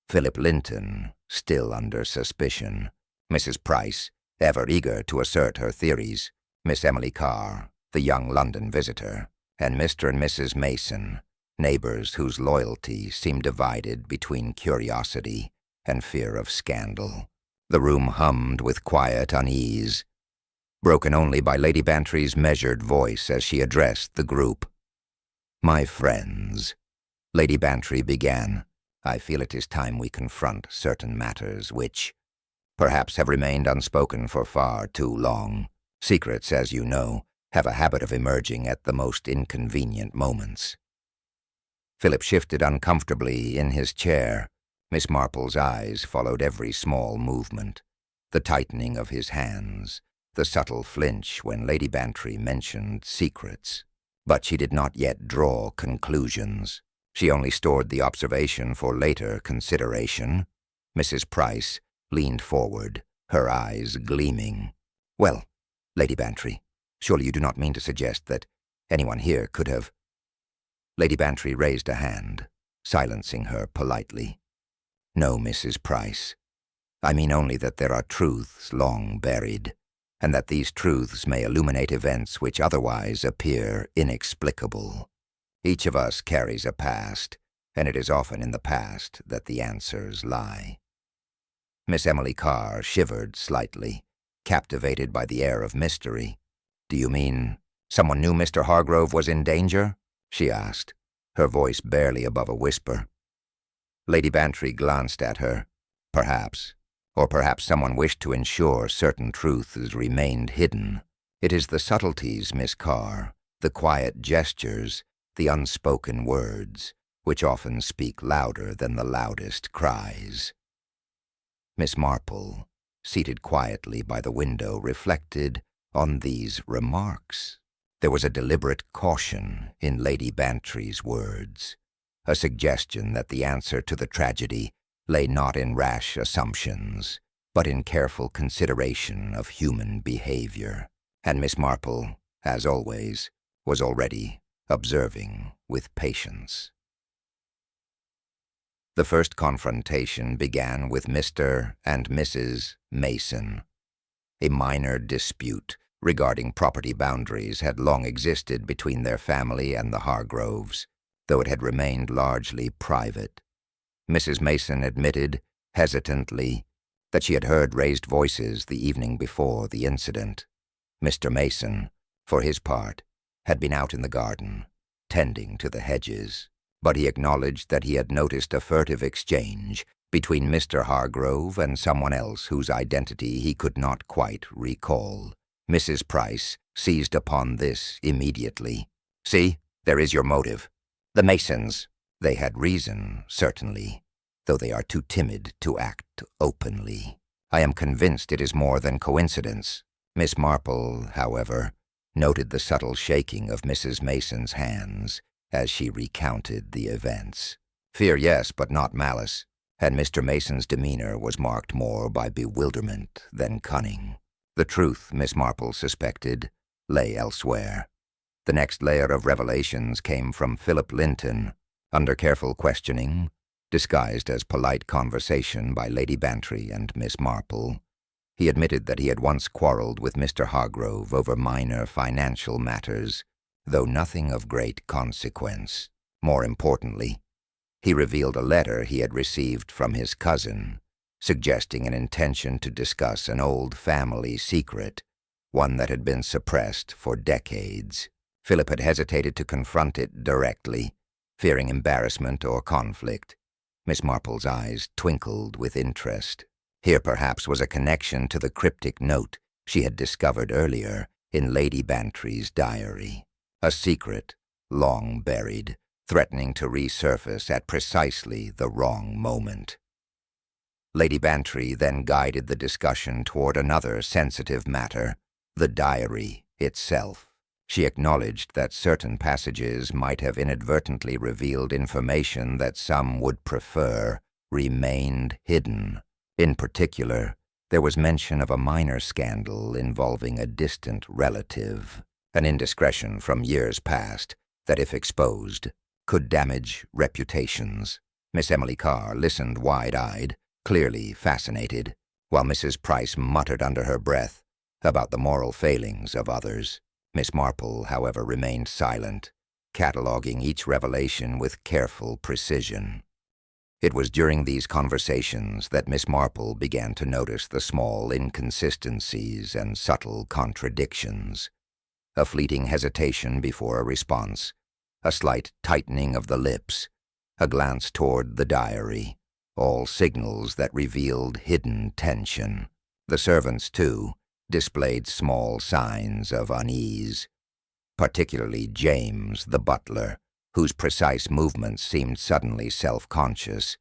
Philip Linton, still under suspicion, Mrs. Price, ever eager to assert her theories, Miss Emily Carr, the young London visitor, and Mr. and Mrs. Mason, neighbors whose loyalty seemed divided between curiosity and fear of scandal. The room hummed with quiet unease, broken only by Lady Bantry's measured voice as she addressed the group. "My friends," Lady Bantry began, "I feel it is time we confront certain matters which perhaps have remained unspoken for far too long. Secrets, as you know, have a habit of emerging at the most inconvenient moments." Philip shifted uncomfortably in his chair. Miss Marple's eyes followed every small movement, the tightening of his hands, the subtle flinch when Lady Bantry mentioned secrets. But she did not yet draw conclusions. She only stored the observation for later consideration. Mrs. Price leaned forward, her eyes gleaming. "Well, Lady Bantry, surely you do not mean to suggest that anyone here could have—" Lady Bantry raised a hand, silencing her politely. "No, Mrs. Price. I mean only that there are truths long buried, and that these truths may illuminate events which otherwise appear inexplicable. Each of us carries a past, and it is often in the past that the answers lie." Miss Emily Carr shivered slightly, captivated by the air of mystery. "Do you mean someone knew Mr. Hargrove was in danger?" she asked, her voice barely above a whisper. Lady Bantry glanced at her. Perhaps, or perhaps someone wished to ensure certain truths remained hidden. It is the subtleties, Miss Carr, the quiet gestures, the unspoken words, which often speak louder than the loudest cries. Miss Marple, seated quietly by the window, reflected on these remarks. There was a deliberate caution in Lady Bantry's words, a suggestion that the answer to the tragedy lay not in rash assumptions, but in careful consideration of human behavior. And Miss Marple, as always, was already observing with patience. The first confrontation began with Mr. and Mrs. Mason. A minor dispute regarding property boundaries had long existed between their family and the Hargroves, though it had remained largely private. Mrs. Mason admitted, hesitantly, that she had heard raised voices the evening before the incident. Mr. Mason, for his part, had been out in the garden, tending to the hedges, but he acknowledged that he had noticed a furtive exchange between Mr. Hargrove and someone else whose identity he could not quite recall. Mrs. Price seized upon this immediately. "See, there is your motive. The Masons. They had reason, certainly, though they are too timid to act openly. I am convinced it is more than coincidence." Miss Marple, however, noted the subtle shaking of Mrs. Mason's hands as she recounted the events. Fear, yes, but not malice, and Mr. Mason's demeanor was marked more by bewilderment than cunning. The truth, Miss Marple suspected, lay elsewhere. The next layer of revelations came from Philip Linton. Under careful questioning, disguised as polite conversation by Lady Bantry and Miss Marple, he admitted that he had once quarreled with Mr. Hargrove over minor financial matters, though nothing of great consequence. More importantly, he revealed a letter he had received from his cousin, suggesting an intention to discuss an old family secret, one that had been suppressed for decades. Philip had hesitated to confront it directly, fearing embarrassment or conflict. Miss Marple's eyes twinkled with interest. Here perhaps was a connection to the cryptic note she had discovered earlier in Lady Bantry's diary. A secret, long buried, threatening to resurface at precisely the wrong moment. Lady Bantry then guided the discussion toward another sensitive matter, the diary itself. She acknowledged that certain passages might have inadvertently revealed information that some would prefer remained hidden. In particular, there was mention of a minor scandal involving a distant relative, an indiscretion from years past that, if exposed, could damage reputations. Miss Emily Carr listened wide-eyed, clearly fascinated, while Mrs. Price muttered under her breath about the moral failings of others. Miss Marple, however, remained silent, cataloguing each revelation with careful precision. It was during these conversations that Miss Marple began to notice the small inconsistencies and subtle contradictions. A fleeting hesitation before a response, a slight tightening of the lips, a glance toward the diary, all signals that revealed hidden tension. The servants, too, displayed small signs of unease, particularly James, the butler, whose precise movements seemed suddenly self-conscious,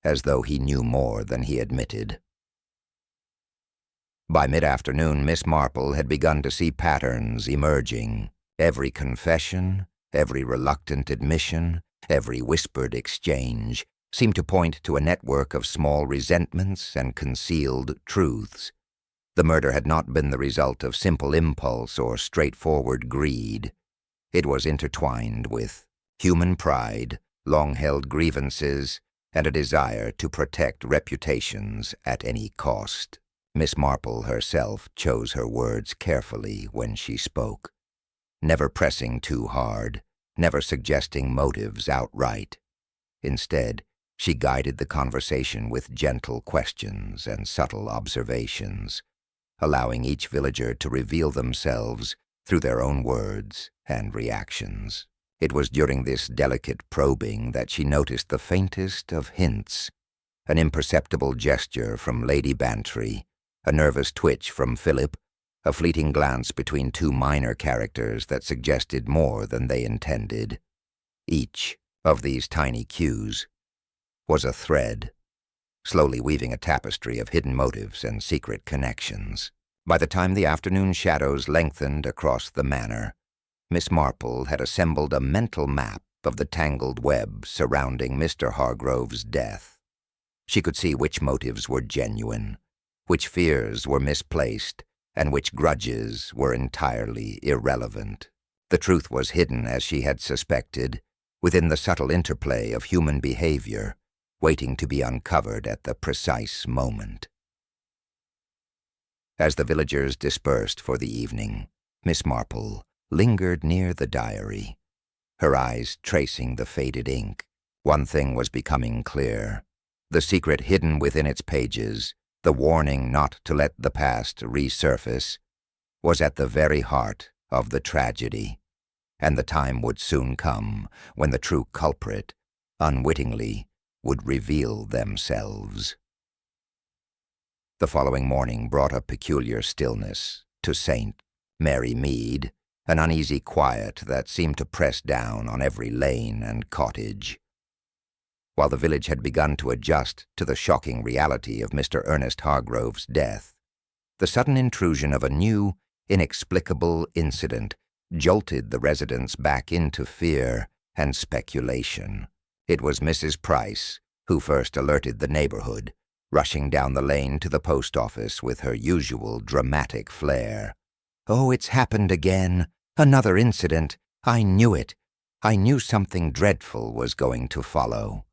as though he knew more than he admitted. By mid-afternoon, Miss Marple had begun to see patterns emerging. Every confession, every reluctant admission, every whispered exchange seemed to point to a network of small resentments and concealed truths. The murder had not been the result of simple impulse or straightforward greed. It was intertwined with human pride, long-held grievances, and a desire to protect reputations at any cost. Miss Marple herself chose her words carefully when she spoke, never pressing too hard, never suggesting motives outright. Instead, she guided the conversation with gentle questions and subtle observations, allowing each villager to reveal themselves through their own words and reactions. It was during this delicate probing that she noticed the faintest of hints, an imperceptible gesture from Lady Bantry, a nervous twitch from Philip, a fleeting glance between two minor characters that suggested more than they intended. Each of these tiny cues was a thread, slowly weaving a tapestry of hidden motives and secret connections. By the time the afternoon shadows lengthened across the manor, Miss Marple had assembled a mental map of the tangled web surrounding Mr. Hargrove's death. She could see which motives were genuine, which fears were misplaced, and which grudges were entirely irrelevant. The truth was hidden, as she had suspected, within the subtle interplay of human behavior, waiting to be uncovered at the precise moment. As the villagers dispersed for the evening, Miss Marple lingered near the diary, her eyes tracing the faded ink. One thing was becoming clear. The secret hidden within its pages, the warning not to let the past resurface, was at the very heart of the tragedy, and the time would soon come when the true culprit, unwittingly, would reveal themselves. The following morning brought a peculiar stillness to St. Mary Mead, an uneasy quiet that seemed to press down on every lane and cottage. While the village had begun to adjust to the shocking reality of Mr. Ernest Hargrove's death, the sudden intrusion of a new, inexplicable incident jolted the residents back into fear and speculation. It was Mrs. Price who first alerted the neighborhood, rushing down the lane to the post office with her usual dramatic flair. "Oh, it's happened again. Another incident. I knew it. I knew something dreadful was going to follow."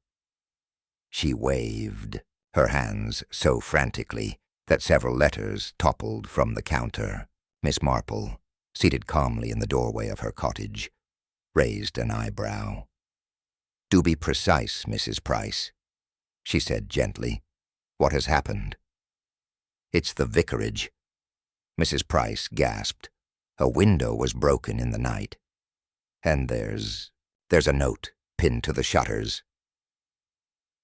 She waved, her hands so frantically that several letters toppled from the counter. Miss Marple, seated calmly in the doorway of her cottage, raised an eyebrow. "Do be precise, Mrs. Price," she said gently. "What has happened?" "It's the vicarage." Mrs. Price gasped. "A window was broken in the night. And there's a note pinned to the shutters."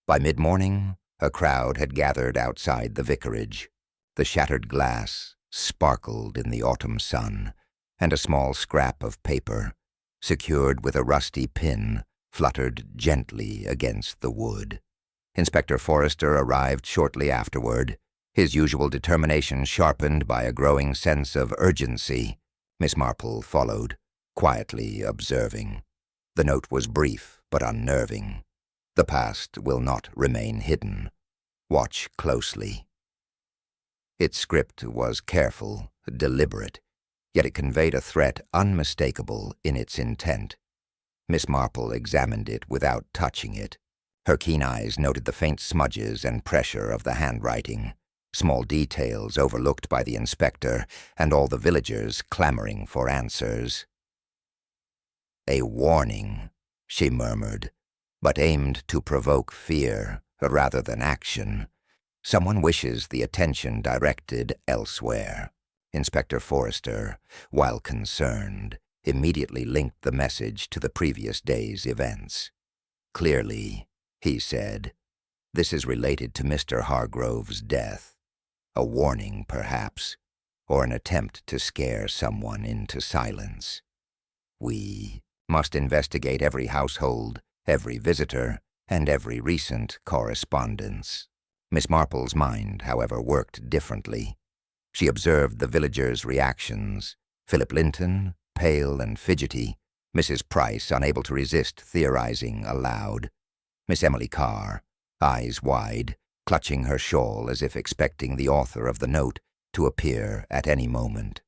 By mid-morning, a crowd had gathered outside the vicarage. The shattered glass sparkled in the autumn sun, and a small scrap of paper, secured with a rusty pin, fluttered gently against the wood. Inspector Forrester arrived shortly afterward, his usual determination sharpened by a growing sense of urgency. Miss Marple followed, quietly observing. The note was brief but unnerving. "The past will not remain hidden. Watch closely." Its script was careful, deliberate, yet it conveyed a threat unmistakable in its intent. Miss Marple examined it without touching it. Her keen eyes noted the faint smudges and pressure of the handwriting, small details overlooked by the inspector and all the villagers clamoring for answers. "A warning," she murmured, "but aimed to provoke fear rather than action. Someone wishes the attention directed elsewhere." Inspector Forrester, while concerned, immediately linked the message to the previous day's events. "Clearly," he said, "this is related to Mr. Hargrove's death. A warning, perhaps, or an attempt to scare someone into silence. We must investigate every household, every visitor, and every recent correspondence." Miss Marple's mind, however, worked differently. She observed the villagers' reactions, Philip Linton, pale and fidgety, Mrs. Price unable to resist theorizing aloud, Miss Emily Carr, eyes wide, clutching her shawl as if expecting the author of the note to appear at any moment.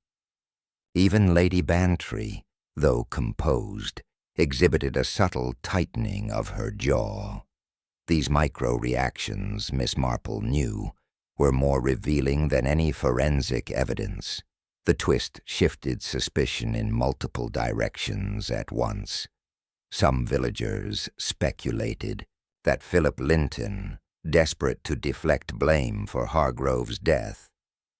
Even Lady Bantry, though composed, exhibited a subtle tightening of her jaw. These micro-reactions, Miss Marple knew, were more revealing than any forensic evidence. The twist shifted suspicion in multiple directions at once. Some villagers speculated that Philip Linton, desperate to deflect blame for Hargrove's death,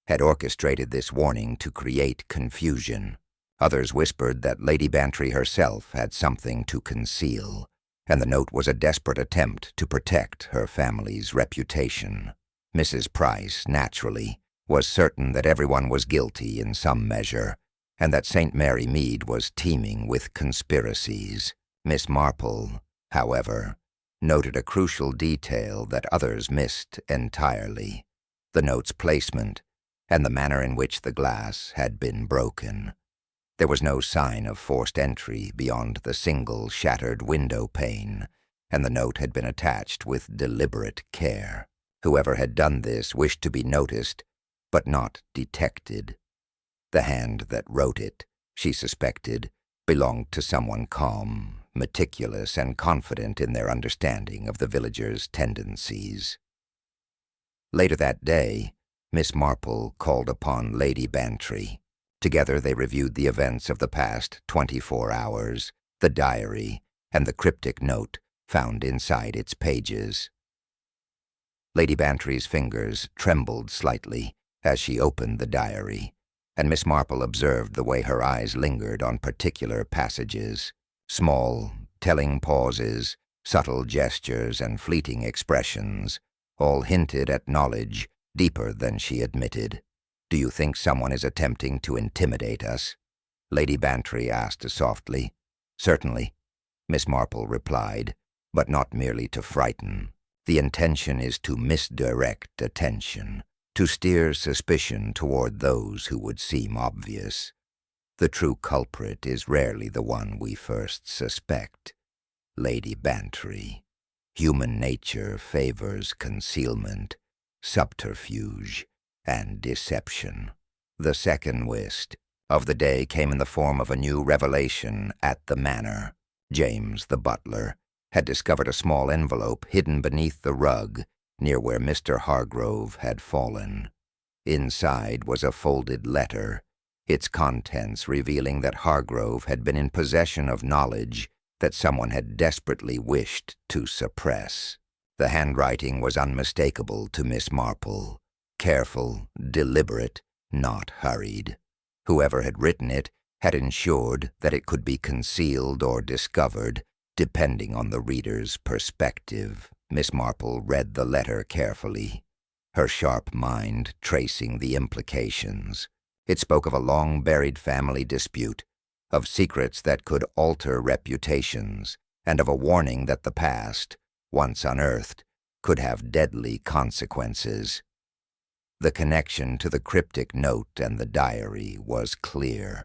had orchestrated this warning to create confusion. Others whispered that Lady Bantry herself had something to conceal, and the note was a desperate attempt to protect her family's reputation. Mrs. Price, naturally, was certain that everyone was guilty in some measure, and that St. Mary Mead was teeming with conspiracies. Miss Marple, however, noted a crucial detail that others missed entirely: the note's placement and the manner in which the glass had been broken. There was no sign of forced entry beyond the single shattered window pane, and the note had been attached with deliberate care. Whoever had done this wished to be noticed but not detected. The hand that wrote it, she suspected, belonged to someone calm, meticulous, and confident in their understanding of the villagers' tendencies. Later that day, Miss Marple called upon Lady Bantry. Together they reviewed the events of the past 24 hours, the diary, and the cryptic note found inside its pages. Lady Bantry's fingers trembled slightly as she opened the diary, and Miss Marple observed the way her eyes lingered on particular passages. Small, telling pauses, subtle gestures, and fleeting expressions all hinted at knowledge deeper than she admitted. "Do you think someone is attempting to intimidate us?" Lady Bantry asked softly. "Certainly," Miss Marple replied, "but not merely to frighten. The intention is to misdirect attention, to steer suspicion toward those who would seem obvious. The true culprit is rarely the one we first suspect. Lady Bantry, human nature favors concealment, subterfuge, and deception." The second whist of the day came in the form of a new revelation at the manor. James, the butler, had discovered a small envelope hidden beneath the rug near where Mr. Hargrove had fallen. Inside was a folded letter, its contents revealing that Hargrove had been in possession of knowledge that someone had desperately wished to suppress. The handwriting was unmistakable to Miss Marple, careful, deliberate, not hurried. Whoever had written it had ensured that it could be concealed or discovered, depending on the reader's perspective. Miss Marple read the letter carefully, her sharp mind tracing the implications. It spoke of a long-buried family dispute, of secrets that could alter reputations, and of a warning that the past, once unearthed, could have deadly consequences. The connection to the cryptic note and the diary was clear.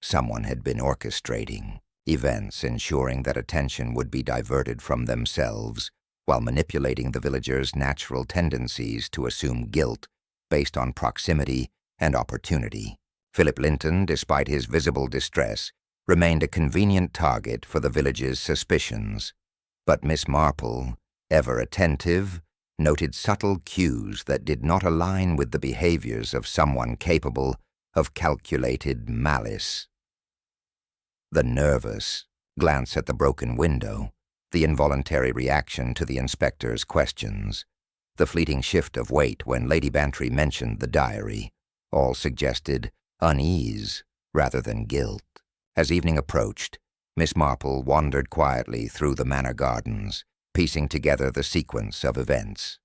Someone had been orchestrating events, ensuring that attention would be diverted from themselves, while manipulating the villagers' natural tendencies to assume guilt based on proximity and opportunity. Philip Linton, despite his visible distress, remained a convenient target for the village's suspicions. But Miss Marple, ever attentive, noted subtle cues that did not align with the behaviors of someone capable of calculated malice. The nervous glance at the broken window, the involuntary reaction to the inspector's questions, the fleeting shift of weight when Lady Bantry mentioned the diary, all suggested unease rather than guilt. As evening approached, Miss Marple wandered quietly through the manor gardens, piecing together the sequence of events.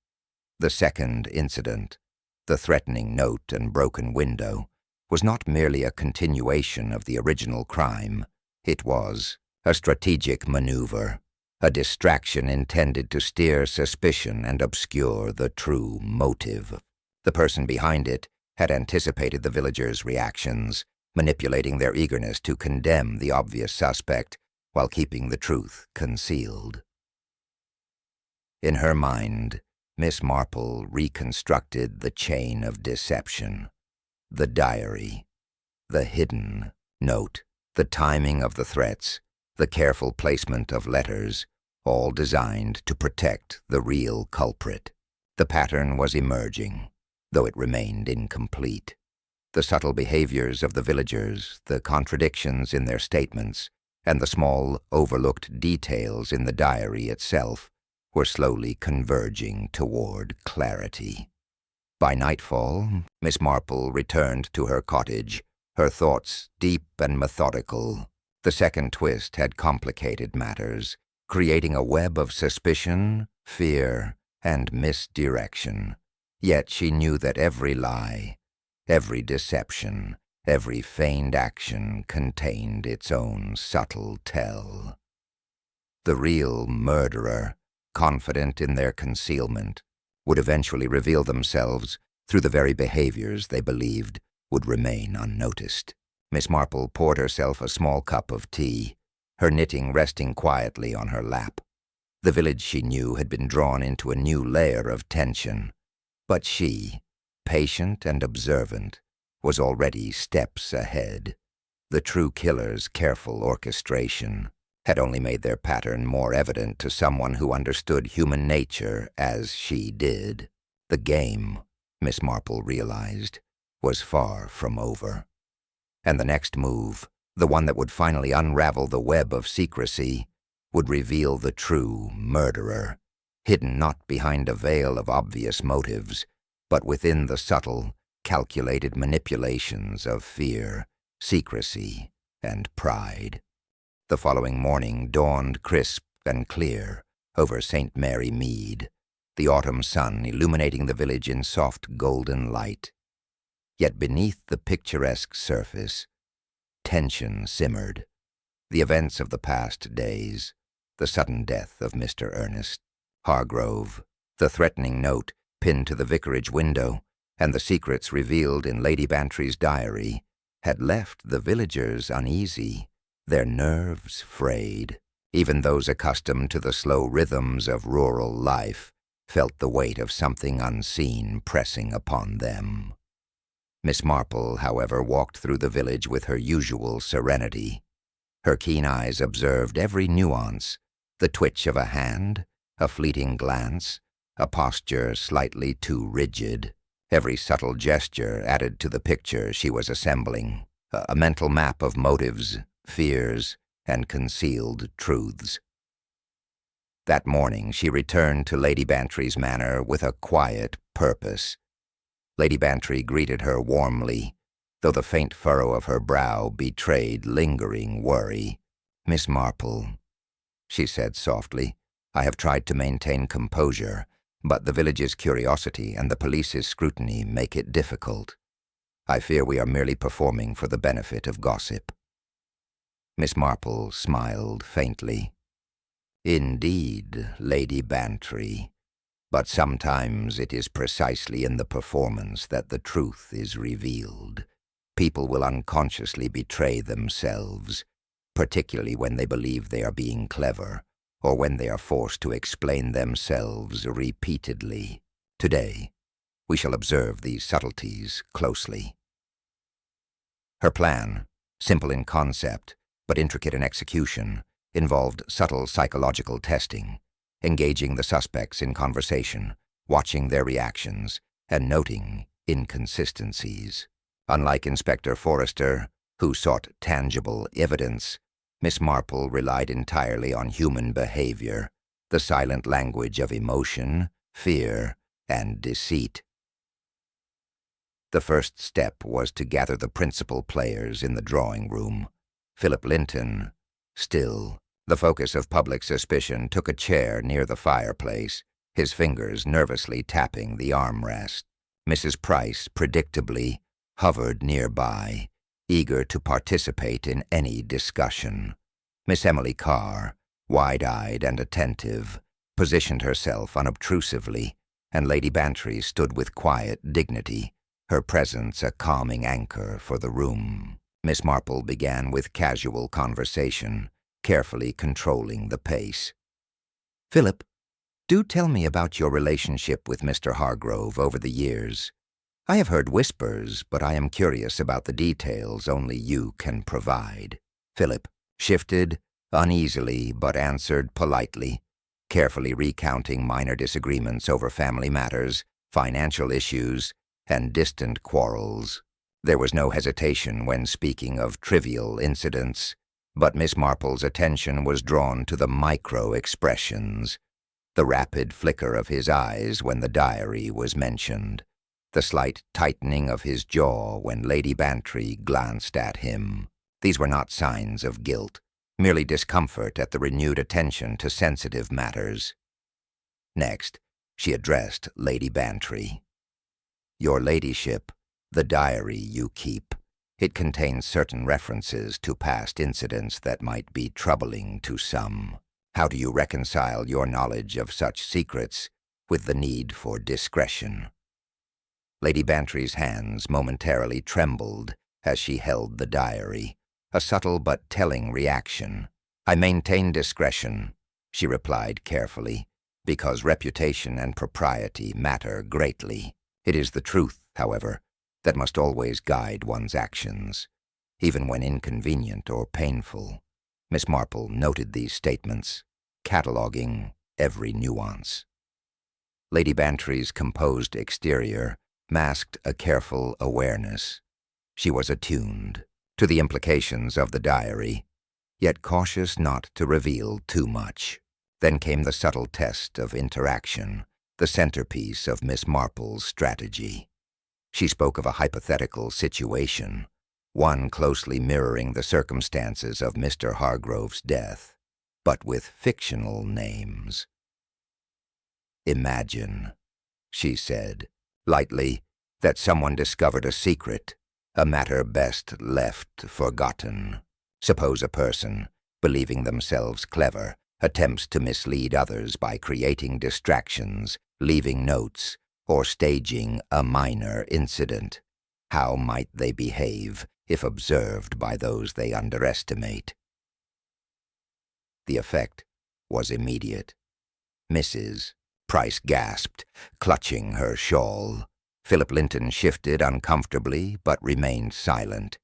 The second incident, the threatening note and broken window, was not merely a continuation of the original crime. It was a strategic maneuver, a distraction intended to steer suspicion and obscure the true motive. The person behind it had anticipated the villagers' reactions, manipulating their eagerness to condemn the obvious suspect while keeping the truth concealed. In her mind, Miss Marple reconstructed the chain of deception. The diary, the hidden note, the timing of the threats, the careful placement of letters, all designed to protect the real culprit. The pattern was emerging, though it remained incomplete. The subtle behaviors of the villagers, the contradictions in their statements, and the small, overlooked details in the diary itself were slowly converging toward clarity. By nightfall, Miss Marple returned to her cottage, her thoughts deep and methodical. The second twist had complicated matters, creating a web of suspicion, fear, and misdirection. Yet she knew that every lie, every deception, every feigned action contained its own subtle tell. The real murderer, confident in their concealment, would eventually reveal themselves through the very behaviors they believed would remain unnoticed. Miss Marple poured herself a small cup of tea, her knitting resting quietly on her lap. The village she knew had been drawn into a new layer of tension, but she, patient and observant, was already steps ahead. The true killer's careful orchestration had only made their pattern more evident to someone who understood human nature as she did. The game, Miss Marple realized, was far from over. And the next move, the one that would finally unravel the web of secrecy, would reveal the true murderer, hidden not behind a veil of obvious motives, but within the subtle, calculated manipulations of fear, secrecy, and pride. The following morning dawned crisp and clear over St. Mary Mead, the autumn sun illuminating the village in soft golden light. Yet beneath the picturesque surface, tension simmered. The events of the past days, the sudden death of Mr. Ernest Hargrove, the threatening note pinned to the vicarage window, and the secrets revealed in Lady Bantry's diary had left the villagers uneasy, their nerves frayed. Even those accustomed to the slow rhythms of rural life felt the weight of something unseen pressing upon them. Miss Marple, however, walked through the village with her usual serenity. Her keen eyes observed every nuance, the twitch of a hand, a fleeting glance, a posture slightly too rigid. Every subtle gesture added to the picture she was assembling, a mental map of motives, fears, and concealed truths. That morning she returned to Lady Bantry's manor with a quiet purpose. Lady Bantry greeted her warmly, though the faint furrow of her brow betrayed lingering worry. "Miss Marple," she said softly, "I have tried to maintain composure, but the village's curiosity and the police's scrutiny make it difficult. I fear we are merely performing for the benefit of gossip." Miss Marple smiled faintly. "Indeed, Lady Bantry, but sometimes it is precisely in the performance that the truth is revealed. People will unconsciously betray themselves, particularly when they believe they are being clever, or when they are forced to explain themselves repeatedly. Today, we shall observe these subtleties closely." Her plan, simple in concept, but intricate in execution, involved subtle psychological testing, engaging the suspects in conversation, watching their reactions, and noting inconsistencies. Unlike Inspector Forrester, who sought tangible evidence, Miss Marple relied entirely on human behavior, the silent language of emotion, fear, and deceit. The first step was to gather the principal players in the drawing room. Philip Linton, still, the focus of public suspicion, took a chair near the fireplace, his fingers nervously tapping the armrest. Mrs. Price, predictably, hovered nearby, eager to participate in any discussion. Miss Emily Carr, wide-eyed and attentive, positioned herself unobtrusively, and Lady Bantry stood with quiet dignity, her presence a calming anchor for the room. Miss Marple began with casual conversation, carefully controlling the pace. "Philip, do tell me about your relationship with Mr. Hargrove over the years. I have heard whispers, but I am curious about the details only you can provide." Philip shifted uneasily but answered politely, carefully recounting minor disagreements over family matters, financial issues, and distant quarrels. There was no hesitation when speaking of trivial incidents, but Miss Marple's attention was drawn to the micro-expressions, the rapid flicker of his eyes when the diary was mentioned, the slight tightening of his jaw when Lady Bantry glanced at him. These were not signs of guilt, merely discomfort at the renewed attention to sensitive matters. Next, she addressed Lady Bantry. "Your ladyship, the diary you keep. It contains certain references to past incidents that might be troubling to some. How do you reconcile your knowledge of such secrets with the need for discretion?" Lady Bantry's hands momentarily trembled as she held the diary, a subtle but telling reaction. "I maintain discretion," she replied carefully, "because reputation and propriety matter greatly. It is the truth, however, that must always guide one's actions, even when inconvenient or painful. Miss Marple noted these statements, cataloguing every nuance. Lady Bantry's composed exterior masked a careful awareness. She was attuned to the implications of the diary, yet cautious not to reveal too much. Then came the subtle test of interaction, the centerpiece of Miss Marple's strategy. She spoke of a hypothetical situation, one closely mirroring the circumstances of Mr. Hargrove's death, but with fictional names. "Imagine," she said, lightly, "that someone discovered a secret, a matter best left forgotten. Suppose a person, believing themselves clever, attempts to mislead others by creating distractions, leaving notes, or staging a minor incident. How might they behave if observed by those they underestimate?" The effect was immediate. Mrs. Price gasped, clutching her shawl. Philip Linton shifted uncomfortably but remained silent.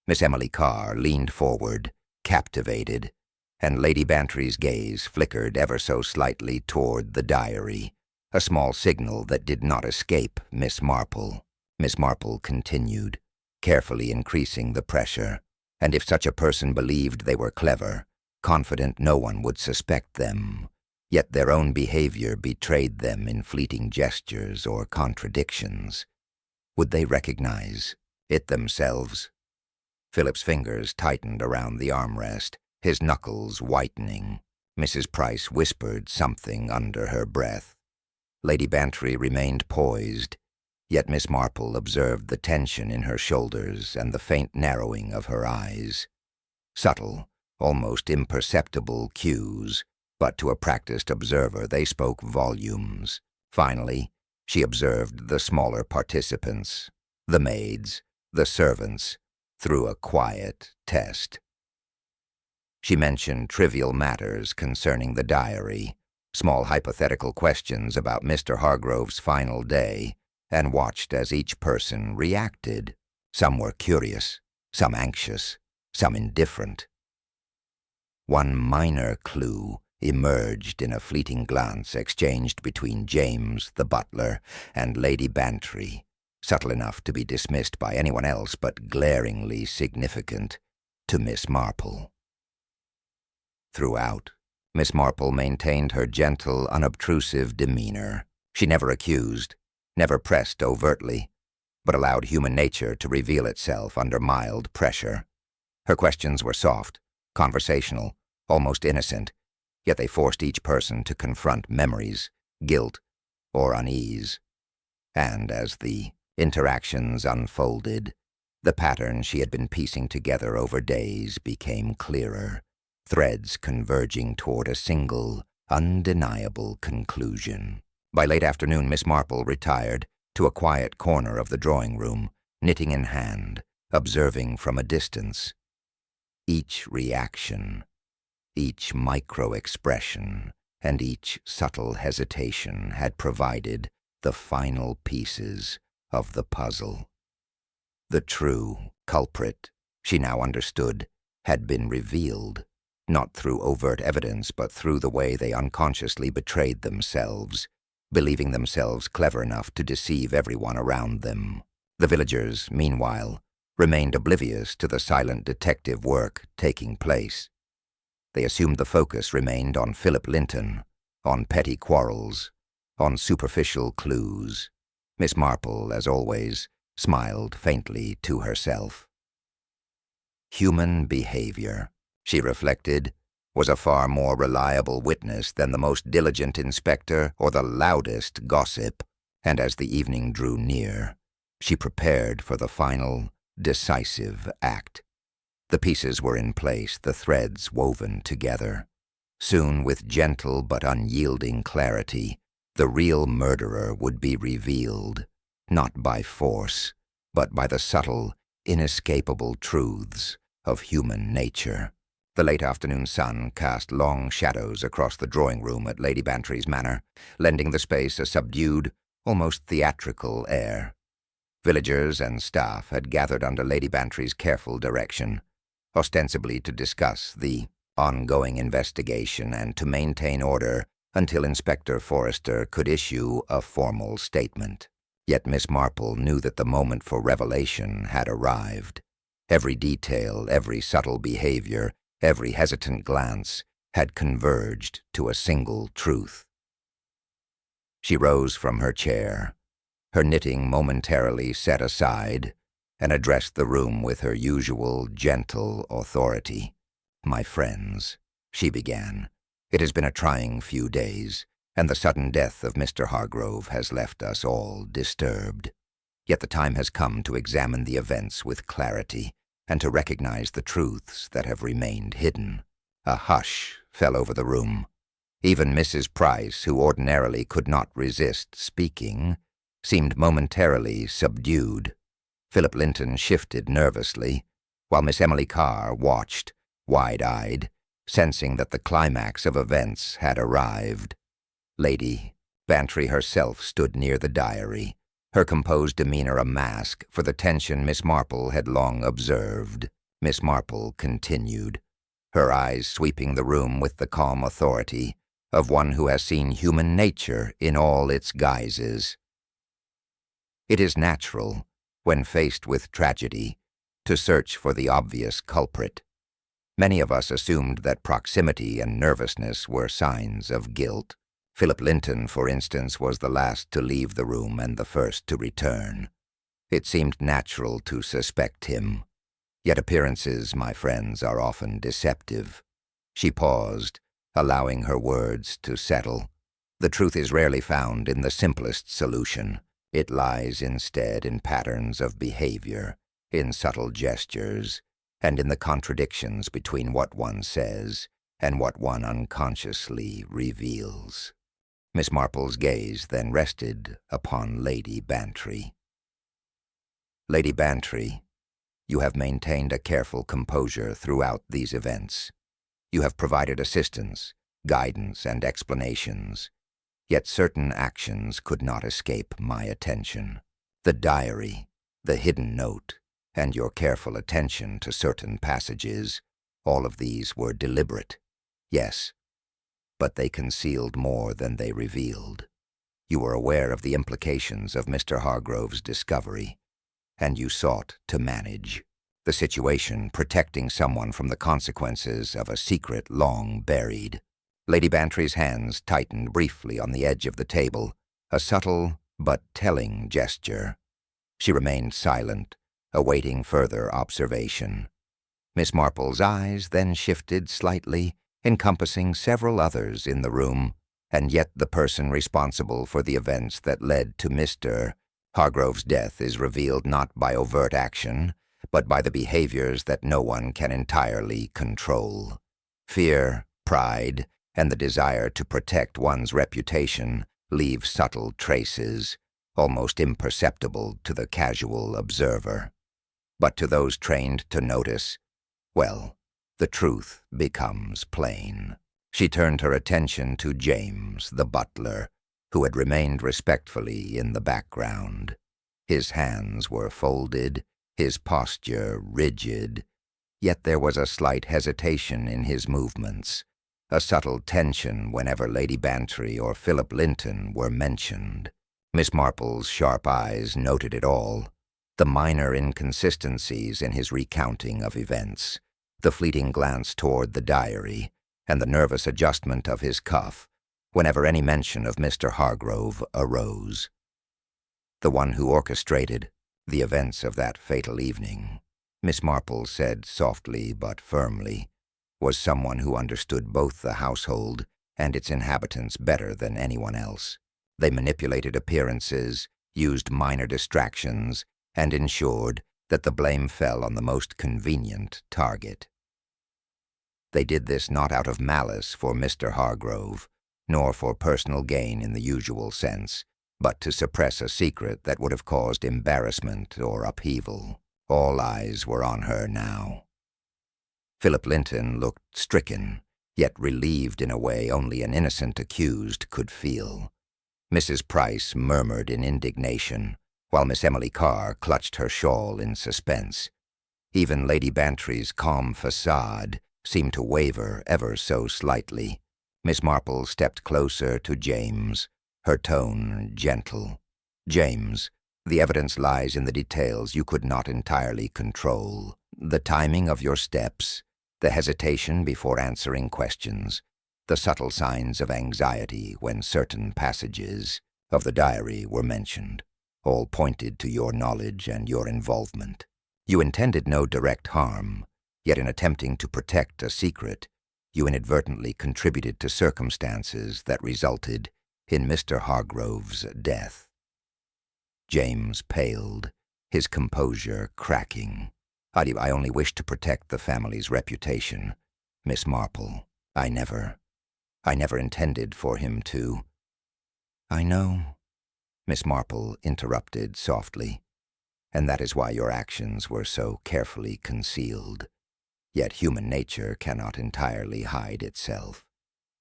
Miss Emily Carr leaned forward, captivated, and Lady Bantry's gaze flickered ever so slightly toward the diary, a small signal that did not escape Miss Marple. Miss Marple continued, carefully increasing the pressure, and if such a person believed they were clever, confident no one would suspect them, yet their own behavior betrayed them in fleeting gestures or contradictions. Would they recognize it themselves? Philip's fingers tightened around the armrest, his knuckles whitening. Mrs. Price whispered something under her breath. Lady Bantry remained poised, yet Miss Marple observed the tension in her shoulders and the faint narrowing of her eyes. Subtle, almost imperceptible cues, but to a practiced observer they spoke volumes. Finally, she observed the smaller participants, the maids, the servants, through a quiet test. She mentioned trivial matters concerning the diary, small hypothetical questions about Mr. Hargrove's final day, and watched as each person reacted. Some were curious, some anxious, some indifferent. One minor clue emerged in a fleeting glance exchanged between James, the butler, and Lady Bantry, subtle enough to be dismissed by anyone else but glaringly significant to Miss Marple. Throughout, Miss Marple maintained her gentle, unobtrusive demeanor. She never accused, never pressed overtly, but allowed human nature to reveal itself under mild pressure. Her questions were soft, conversational, almost innocent, yet they forced each person to confront memories, guilt, or unease. And as the interactions unfolded, the pattern she had been piecing together over days became clearer, threads converging toward a single, undeniable conclusion. By late afternoon, Miss Marple retired to a quiet corner of the drawing-room, knitting in hand, observing from a distance. Each reaction, each micro-expression, and each subtle hesitation had provided the final pieces of the puzzle. The true culprit, she now understood, had been revealed, not through overt evidence but through the way they unconsciously betrayed themselves, believing themselves clever enough to deceive everyone around them. The villagers, meanwhile, remained oblivious to the silent detective work taking place. They assumed the focus remained on Philip Linton, on petty quarrels, on superficial clues. Miss Marple, as always, smiled faintly to herself. Human behavior, she reflected, was a far more reliable witness than the most diligent inspector or the loudest gossip, and as the evening drew near, she prepared for the final, decisive act. The pieces were in place, the threads woven together. Soon, with gentle but unyielding clarity, the real murderer would be revealed, not by force, but by the subtle, inescapable truths of human nature. The late afternoon sun cast long shadows across the drawing-room at Lady Bantry's manor, lending the space a subdued, almost theatrical air. Villagers and staff had gathered under Lady Bantry's careful direction, ostensibly to discuss the ongoing investigation and to maintain order until Inspector Forrester could issue a formal statement. Yet Miss Marple knew that the moment for revelation had arrived. Every detail, every subtle behavior, every hesitant glance had converged to a single truth. She rose from her chair, her knitting momentarily set aside, and addressed the room with her usual gentle authority. "My friends," she began, "it has been a trying few days, and the sudden death of Mr. Hargrove has left us all disturbed. Yet the time has come to examine the events with clarity and to recognize the truths that have remained hidden." A hush fell over the room. Even Mrs. Price, who ordinarily could not resist speaking, seemed momentarily subdued. Philip Linton shifted nervously, while Miss Emily Carr watched, wide-eyed, sensing that the climax of events had arrived. Lady Bantry herself stood near the diary, her composed demeanor a mask for the tension Miss Marple had long observed. Miss Marple continued, her eyes sweeping the room with the calm authority of one who has seen human nature in all its guises. "It is natural, when faced with tragedy, to search for the obvious culprit. Many of us assumed that proximity and nervousness were signs of guilt. Philip Linton, for instance, was the last to leave the room and the first to return. It seemed natural to suspect him. Yet appearances, my friends, are often deceptive." She paused, allowing her words to settle. "The truth is rarely found in the simplest solution. It lies instead in patterns of behavior, in subtle gestures, and in the contradictions between what one says and what one unconsciously reveals." Miss Marple's gaze then rested upon Lady Bantry. "Lady Bantry, you have maintained a careful composure throughout these events. You have provided assistance, guidance, and explanations. Yet certain actions could not escape my attention. The diary, the hidden note, and your careful attention to certain passages, all of these were deliberate. Yes, but they concealed more than they revealed. You were aware of the implications of Mr. Hargrove's discovery, and you sought to manage the situation, protecting someone from the consequences of a secret long buried." Lady Bantry's hands tightened briefly on the edge of the table, a subtle but telling gesture. She remained silent, awaiting further observation. Miss Marple's eyes then shifted slightly, encompassing several others in the room, and yet the person responsible for the events that led to Mr. Hargrove's death is revealed not by overt action, but by the behaviors that no one can entirely control. Fear, pride, and the desire to protect one's reputation leave subtle traces, almost imperceptible to the casual observer. But to those trained to notice, well, the truth becomes plain. She turned her attention to James, the butler, who had remained respectfully in the background. His hands were folded, his posture rigid, yet there was a slight hesitation in his movements, a subtle tension whenever Lady Bantry or Philip Linton were mentioned. Miss Marple's sharp eyes noted it all, the minor inconsistencies in his recounting of events, the fleeting glance toward the diary, and the nervous adjustment of his cuff whenever any mention of Mr. Hargrove arose. The one who orchestrated the events of that fatal evening, Miss Marple said softly but firmly, was someone who understood both the household and its inhabitants better than anyone else. They manipulated appearances, used minor distractions, and ensured that the blame fell on the most convenient target. They did this not out of malice for Mr. Hargrove, nor for personal gain in the usual sense, but to suppress a secret that would have caused embarrassment or upheaval. All eyes were on her now. Philip Linton looked stricken, yet relieved in a way only an innocent accused could feel. Mrs. Price murmured in indignation, while Miss Emily Carr clutched her shawl in suspense. Even Lady Bantry's calm facade seemed to waver ever so slightly. Miss Marple stepped closer to James, her tone gentle. "James, the evidence lies in the details you could not entirely control. The timing of your steps, the hesitation before answering questions, the subtle signs of anxiety when certain passages of the diary were mentioned, all pointed to your knowledge and your involvement. You intended no direct harm, yet in attempting to protect a secret, you inadvertently contributed to circumstances that resulted in Mr. Hargrove's death." James paled, his composure cracking. "I only wished to protect the family's reputation, Miss Marple. I never intended for him to—" "I know," Miss Marple interrupted softly, "and that is why your actions were so carefully concealed. Yet human nature cannot entirely hide itself.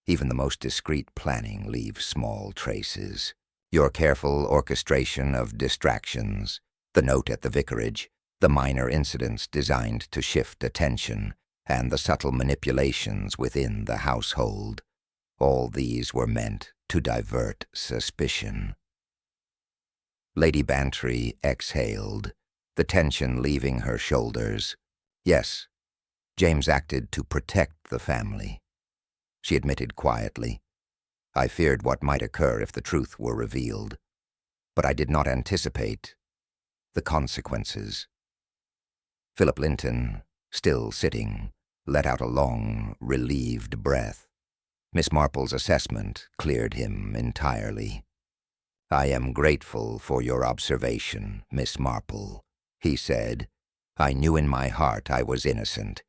Even the most discreet planning leaves small traces. Your careful orchestration of distractions, the note at the vicarage, the minor incidents designed to shift attention, and the subtle manipulations within the household, all these were meant to divert suspicion." Lady Bantry exhaled, the tension leaving her shoulders. "Yes, James acted to protect the family," she admitted quietly. "I feared what might occur if the truth were revealed, but I did not anticipate the consequences." Philip Linton, still sitting, let out a long, relieved breath. Miss Marple's assessment cleared him entirely. "I am grateful for your observation, Miss Marple," he said. "I knew in my heart I was innocent,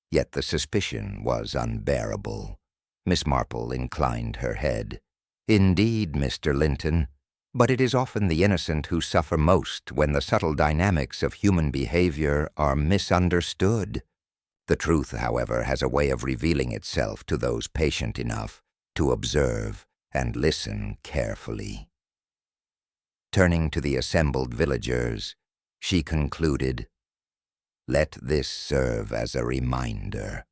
yet the suspicion was unbearable." Miss Marple inclined her head. "Indeed, Mr. Linton, but it is often the innocent who suffer most when the subtle dynamics of human behavior are misunderstood. The truth, however, has a way of revealing itself to those patient enough to observe and listen carefully." Turning to the assembled villagers, she concluded, "Let this serve as a reminder.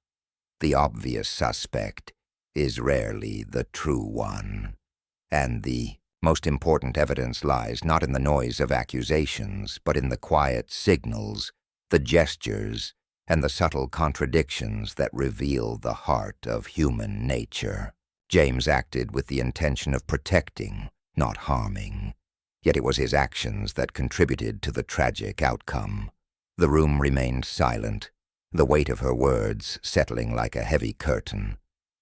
The obvious suspect is rarely the true one, and the most important evidence lies not in the noise of accusations, but in the quiet signals, the gestures, and the subtle contradictions that reveal the heart of human nature." James acted with the intention of protecting, not harming. Yet it was his actions that contributed to the tragic outcome. The room remained silent, the weight of her words settling like a heavy curtain.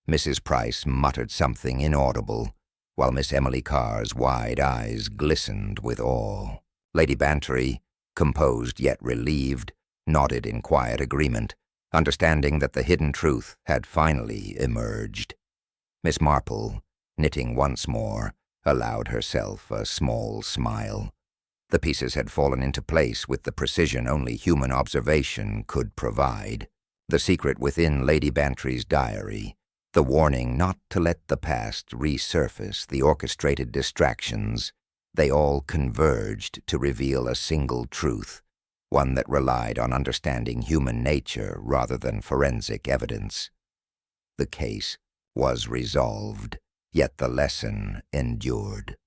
Mrs. Price muttered something inaudible, while Miss Emily Carr's wide eyes glistened with awe. Lady Bantry, composed yet relieved, nodded in quiet agreement, understanding that the hidden truth had finally emerged. Miss Marple, knitting once more, allowed herself a small smile. The pieces had fallen into place with the precision only human observation could provide. The secret within Lady Bantry's diary, the warning not to let the past resurface, the orchestrated distractions, they all converged to reveal a single truth, one that relied on understanding human nature rather than forensic evidence. The case was resolved. Yet the lesson endured.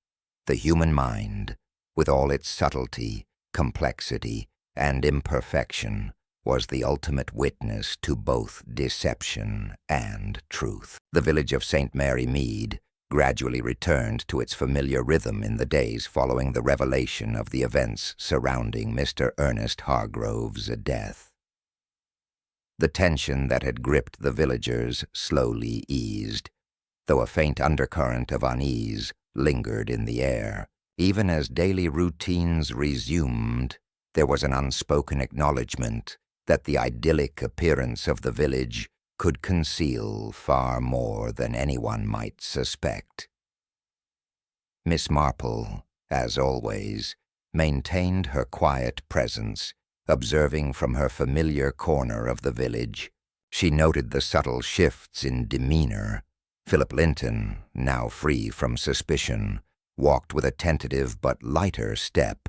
The human mind, with all its subtlety, complexity, and imperfection, was the ultimate witness to both deception and truth. The village of St. Mary Mead gradually returned to its familiar rhythm in the days following the revelation of the events surrounding Mr. Ernest Hargrove's death. The tension that had gripped the villagers slowly eased, though a faint undercurrent of unease lingered in the air. Even as daily routines resumed, there was an unspoken acknowledgment that the idyllic appearance of the village could conceal far more than anyone might suspect. Miss Marple, as always, maintained her quiet presence, observing from her familiar corner of the village. She noted the subtle shifts in demeanor. Philip Linton, now free from suspicion, walked with a tentative but lighter step.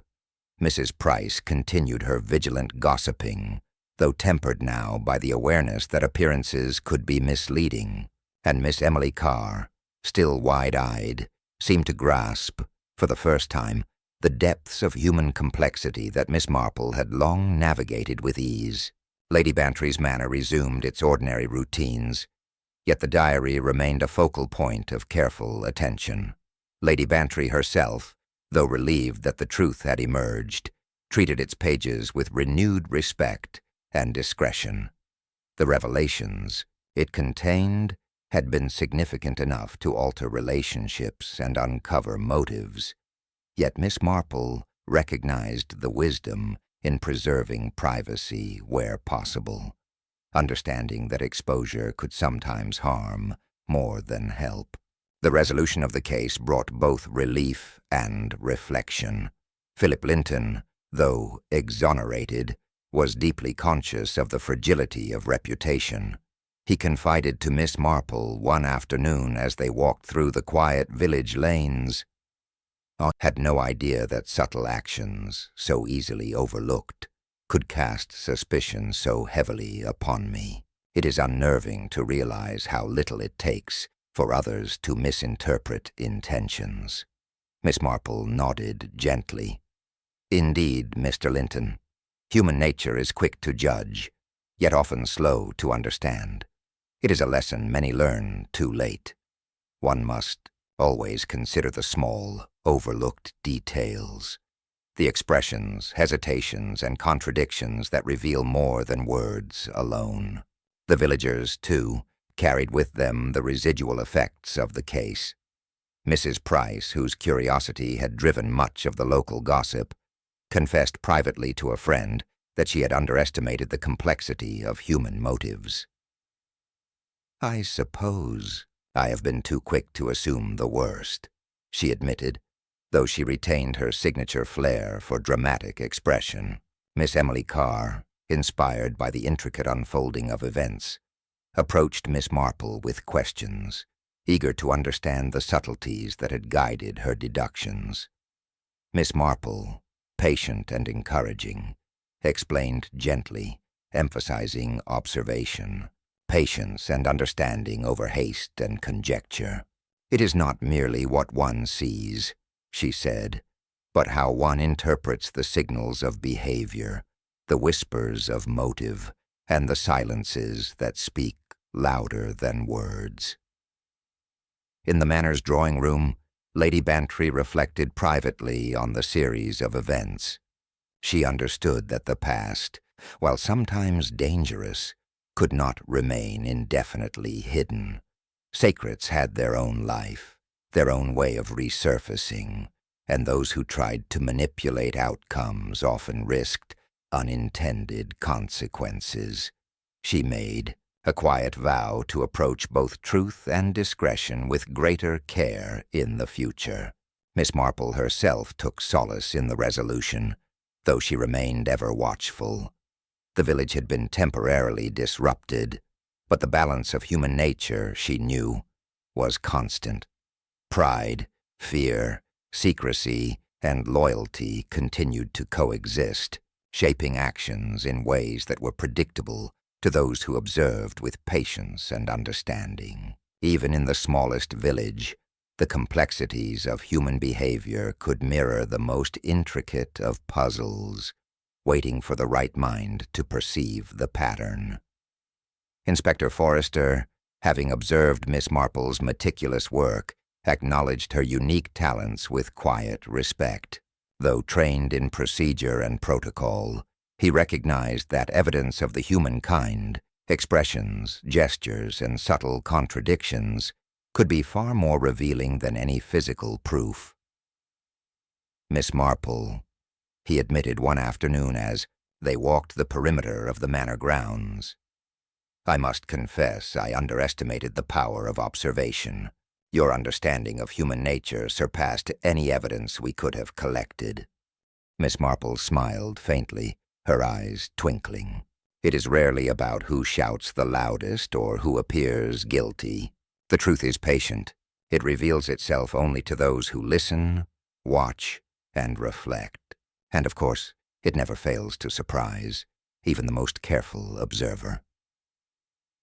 Mrs. Price continued her vigilant gossiping, though tempered now by the awareness that appearances could be misleading, and Miss Emily Carr, still wide-eyed, seemed to grasp, for the first time, the depths of human complexity that Miss Marple had long navigated with ease. Lady Bantry's manner resumed its ordinary routines, yet the diary remained a focal point of careful attention. Lady Bantry herself, though relieved that the truth had emerged, treated its pages with renewed respect and discretion. The revelations it contained had been significant enough to alter relationships and uncover motives, yet Miss Marple recognized the wisdom in preserving privacy where possible, understanding that exposure could sometimes harm more than help. The resolution of the case brought both relief and reflection. Philip Linton, though exonerated, was deeply conscious of the fragility of reputation. He confided to Miss Marple one afternoon as they walked through the quiet village lanes, "I had no idea that subtle actions, so easily overlooked, could cast suspicion so heavily upon me. It is unnerving to realize how little it takes for others to misinterpret intentions." Miss Marple nodded gently. "Indeed, Mr. Linton, human nature is quick to judge, yet often slow to understand. It is a lesson many learn too late. One must always consider the small, overlooked details, the expressions, hesitations, and contradictions that reveal more than words alone." The villagers, too, carried with them the residual effects of the case. Mrs. Price, whose curiosity had driven much of the local gossip, confessed privately to a friend that she had underestimated the complexity of human motives. "I suppose I have been too quick to assume the worst," she admitted, though she retained her signature flair for dramatic expression. Miss Emily Carr, inspired by the intricate unfolding of events, approached Miss Marple with questions, eager to understand the subtleties that had guided her deductions. Miss Marple, patient and encouraging, explained gently, emphasizing observation, patience and understanding over haste and conjecture. "It is not merely what one sees," she said, "but how one interprets the signals of behavior, the whispers of motive, and the silences that speak louder than words." In the Manor's drawing-room, Lady Bantry reflected privately on the series of events. She understood that the past, while sometimes dangerous, could not remain indefinitely hidden. Secrets had their own life, their own way of resurfacing, and those who tried to manipulate outcomes often risked unintended consequences. She made a quiet vow to approach both truth and discretion with greater care in the future. Miss Marple herself took solace in the resolution, though she remained ever watchful. The village had been temporarily disrupted, but the balance of human nature, she knew, was constant. Pride, fear, secrecy, and loyalty continued to coexist, shaping actions in ways that were predictable to those who observed with patience and understanding. Even in the smallest village, the complexities of human behavior could mirror the most intricate of puzzles, waiting for the right mind to perceive the pattern. Inspector Forrester, having observed Miss Marple's meticulous work, acknowledged her unique talents with quiet respect. Though trained in procedure and protocol, he recognized that evidence of the human kind, expressions, gestures, and subtle contradictions, could be far more revealing than any physical proof. "Miss Marple," he admitted one afternoon as they walked the perimeter of the manor grounds, "I must confess I underestimated the power of observation. Your understanding of human nature surpassed any evidence we could have collected." Miss Marple smiled faintly, her eyes twinkling. "It is rarely about who shouts the loudest or who appears guilty. The truth is patient, It reveals itself only to those who listen, watch, and reflect. And of course, it never fails to surprise even the most careful observer.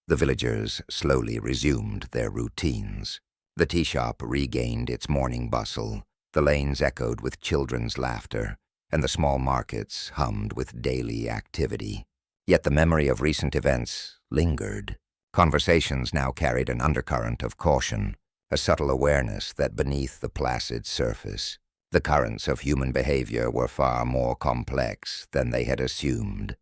The villagers slowly resumed their routines. The tea shop regained its morning bustle, the lanes echoed with children's laughter, and the small markets hummed with daily activity. Yet the memory of recent events lingered. Conversations now carried an undercurrent of caution, a subtle awareness that beneath the placid surface, the currents of human behavior were far more complex than they had assumed.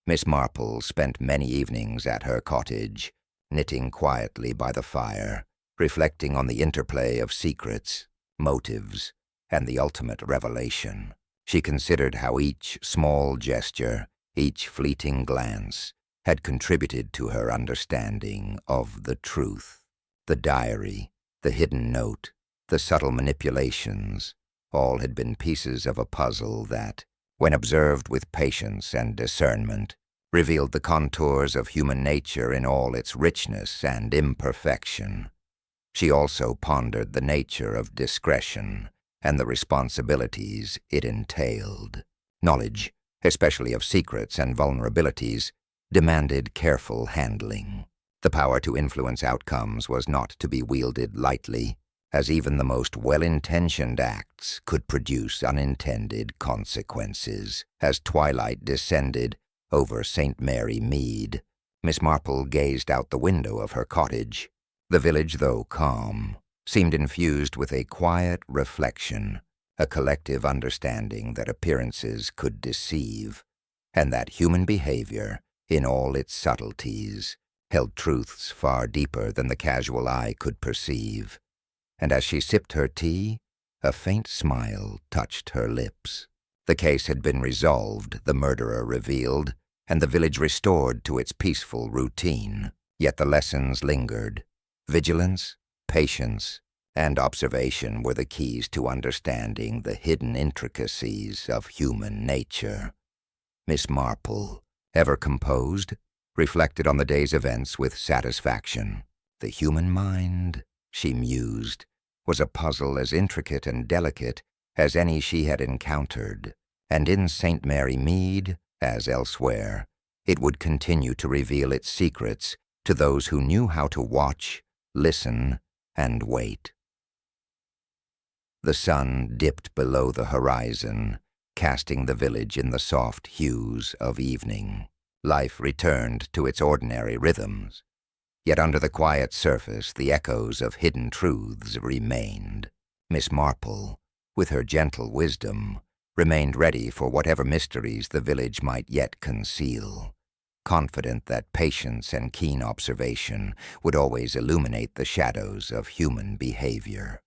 Miss Marple spent many evenings at her cottage, knitting quietly by the fire, reflecting on the interplay of secrets, motives, and the ultimate revelation. She considered how each small gesture, each fleeting glance, had contributed to her understanding of the truth. The diary, the hidden note, the subtle manipulations, all had been pieces of a puzzle that, when observed with patience and discernment, revealed the contours of human nature in all its richness and imperfection. She also pondered the nature of discretion and the responsibilities it entailed. Knowledge, especially of secrets and vulnerabilities, demanded careful handling. The power to influence outcomes was not to be wielded lightly, as even the most well-intentioned acts could produce unintended consequences. As twilight descended over St. Mary Mead, Miss Marple gazed out the window of her cottage. The village, though calm, seemed infused with a quiet reflection, a collective understanding that appearances could deceive, and that human behavior, in all its subtleties, held truths far deeper than the casual eye could perceive. And as she sipped her tea, a faint smile touched her lips. The case had been resolved, the murderer revealed, and the village restored to its peaceful routine. Yet the lessons lingered. Vigilance, patience, and observation were the keys to understanding the hidden intricacies of human nature. Miss Marple, ever composed, reflected on the day's events with satisfaction. The human mind, she mused, was a puzzle as intricate and delicate as any she had encountered, and in St. Mary Mead, as elsewhere, it would continue to reveal its secrets to those who knew how to watch, listen, and wait. The sun dipped below the horizon, casting the village in the soft hues of evening. Life returned to its ordinary rhythms. Yet under the quiet surface, the echoes of hidden truths remained. Miss Marple, with her gentle wisdom, remained ready for whatever mysteries the village might yet conceal, confident that patience and keen observation would always illuminate the shadows of human behavior.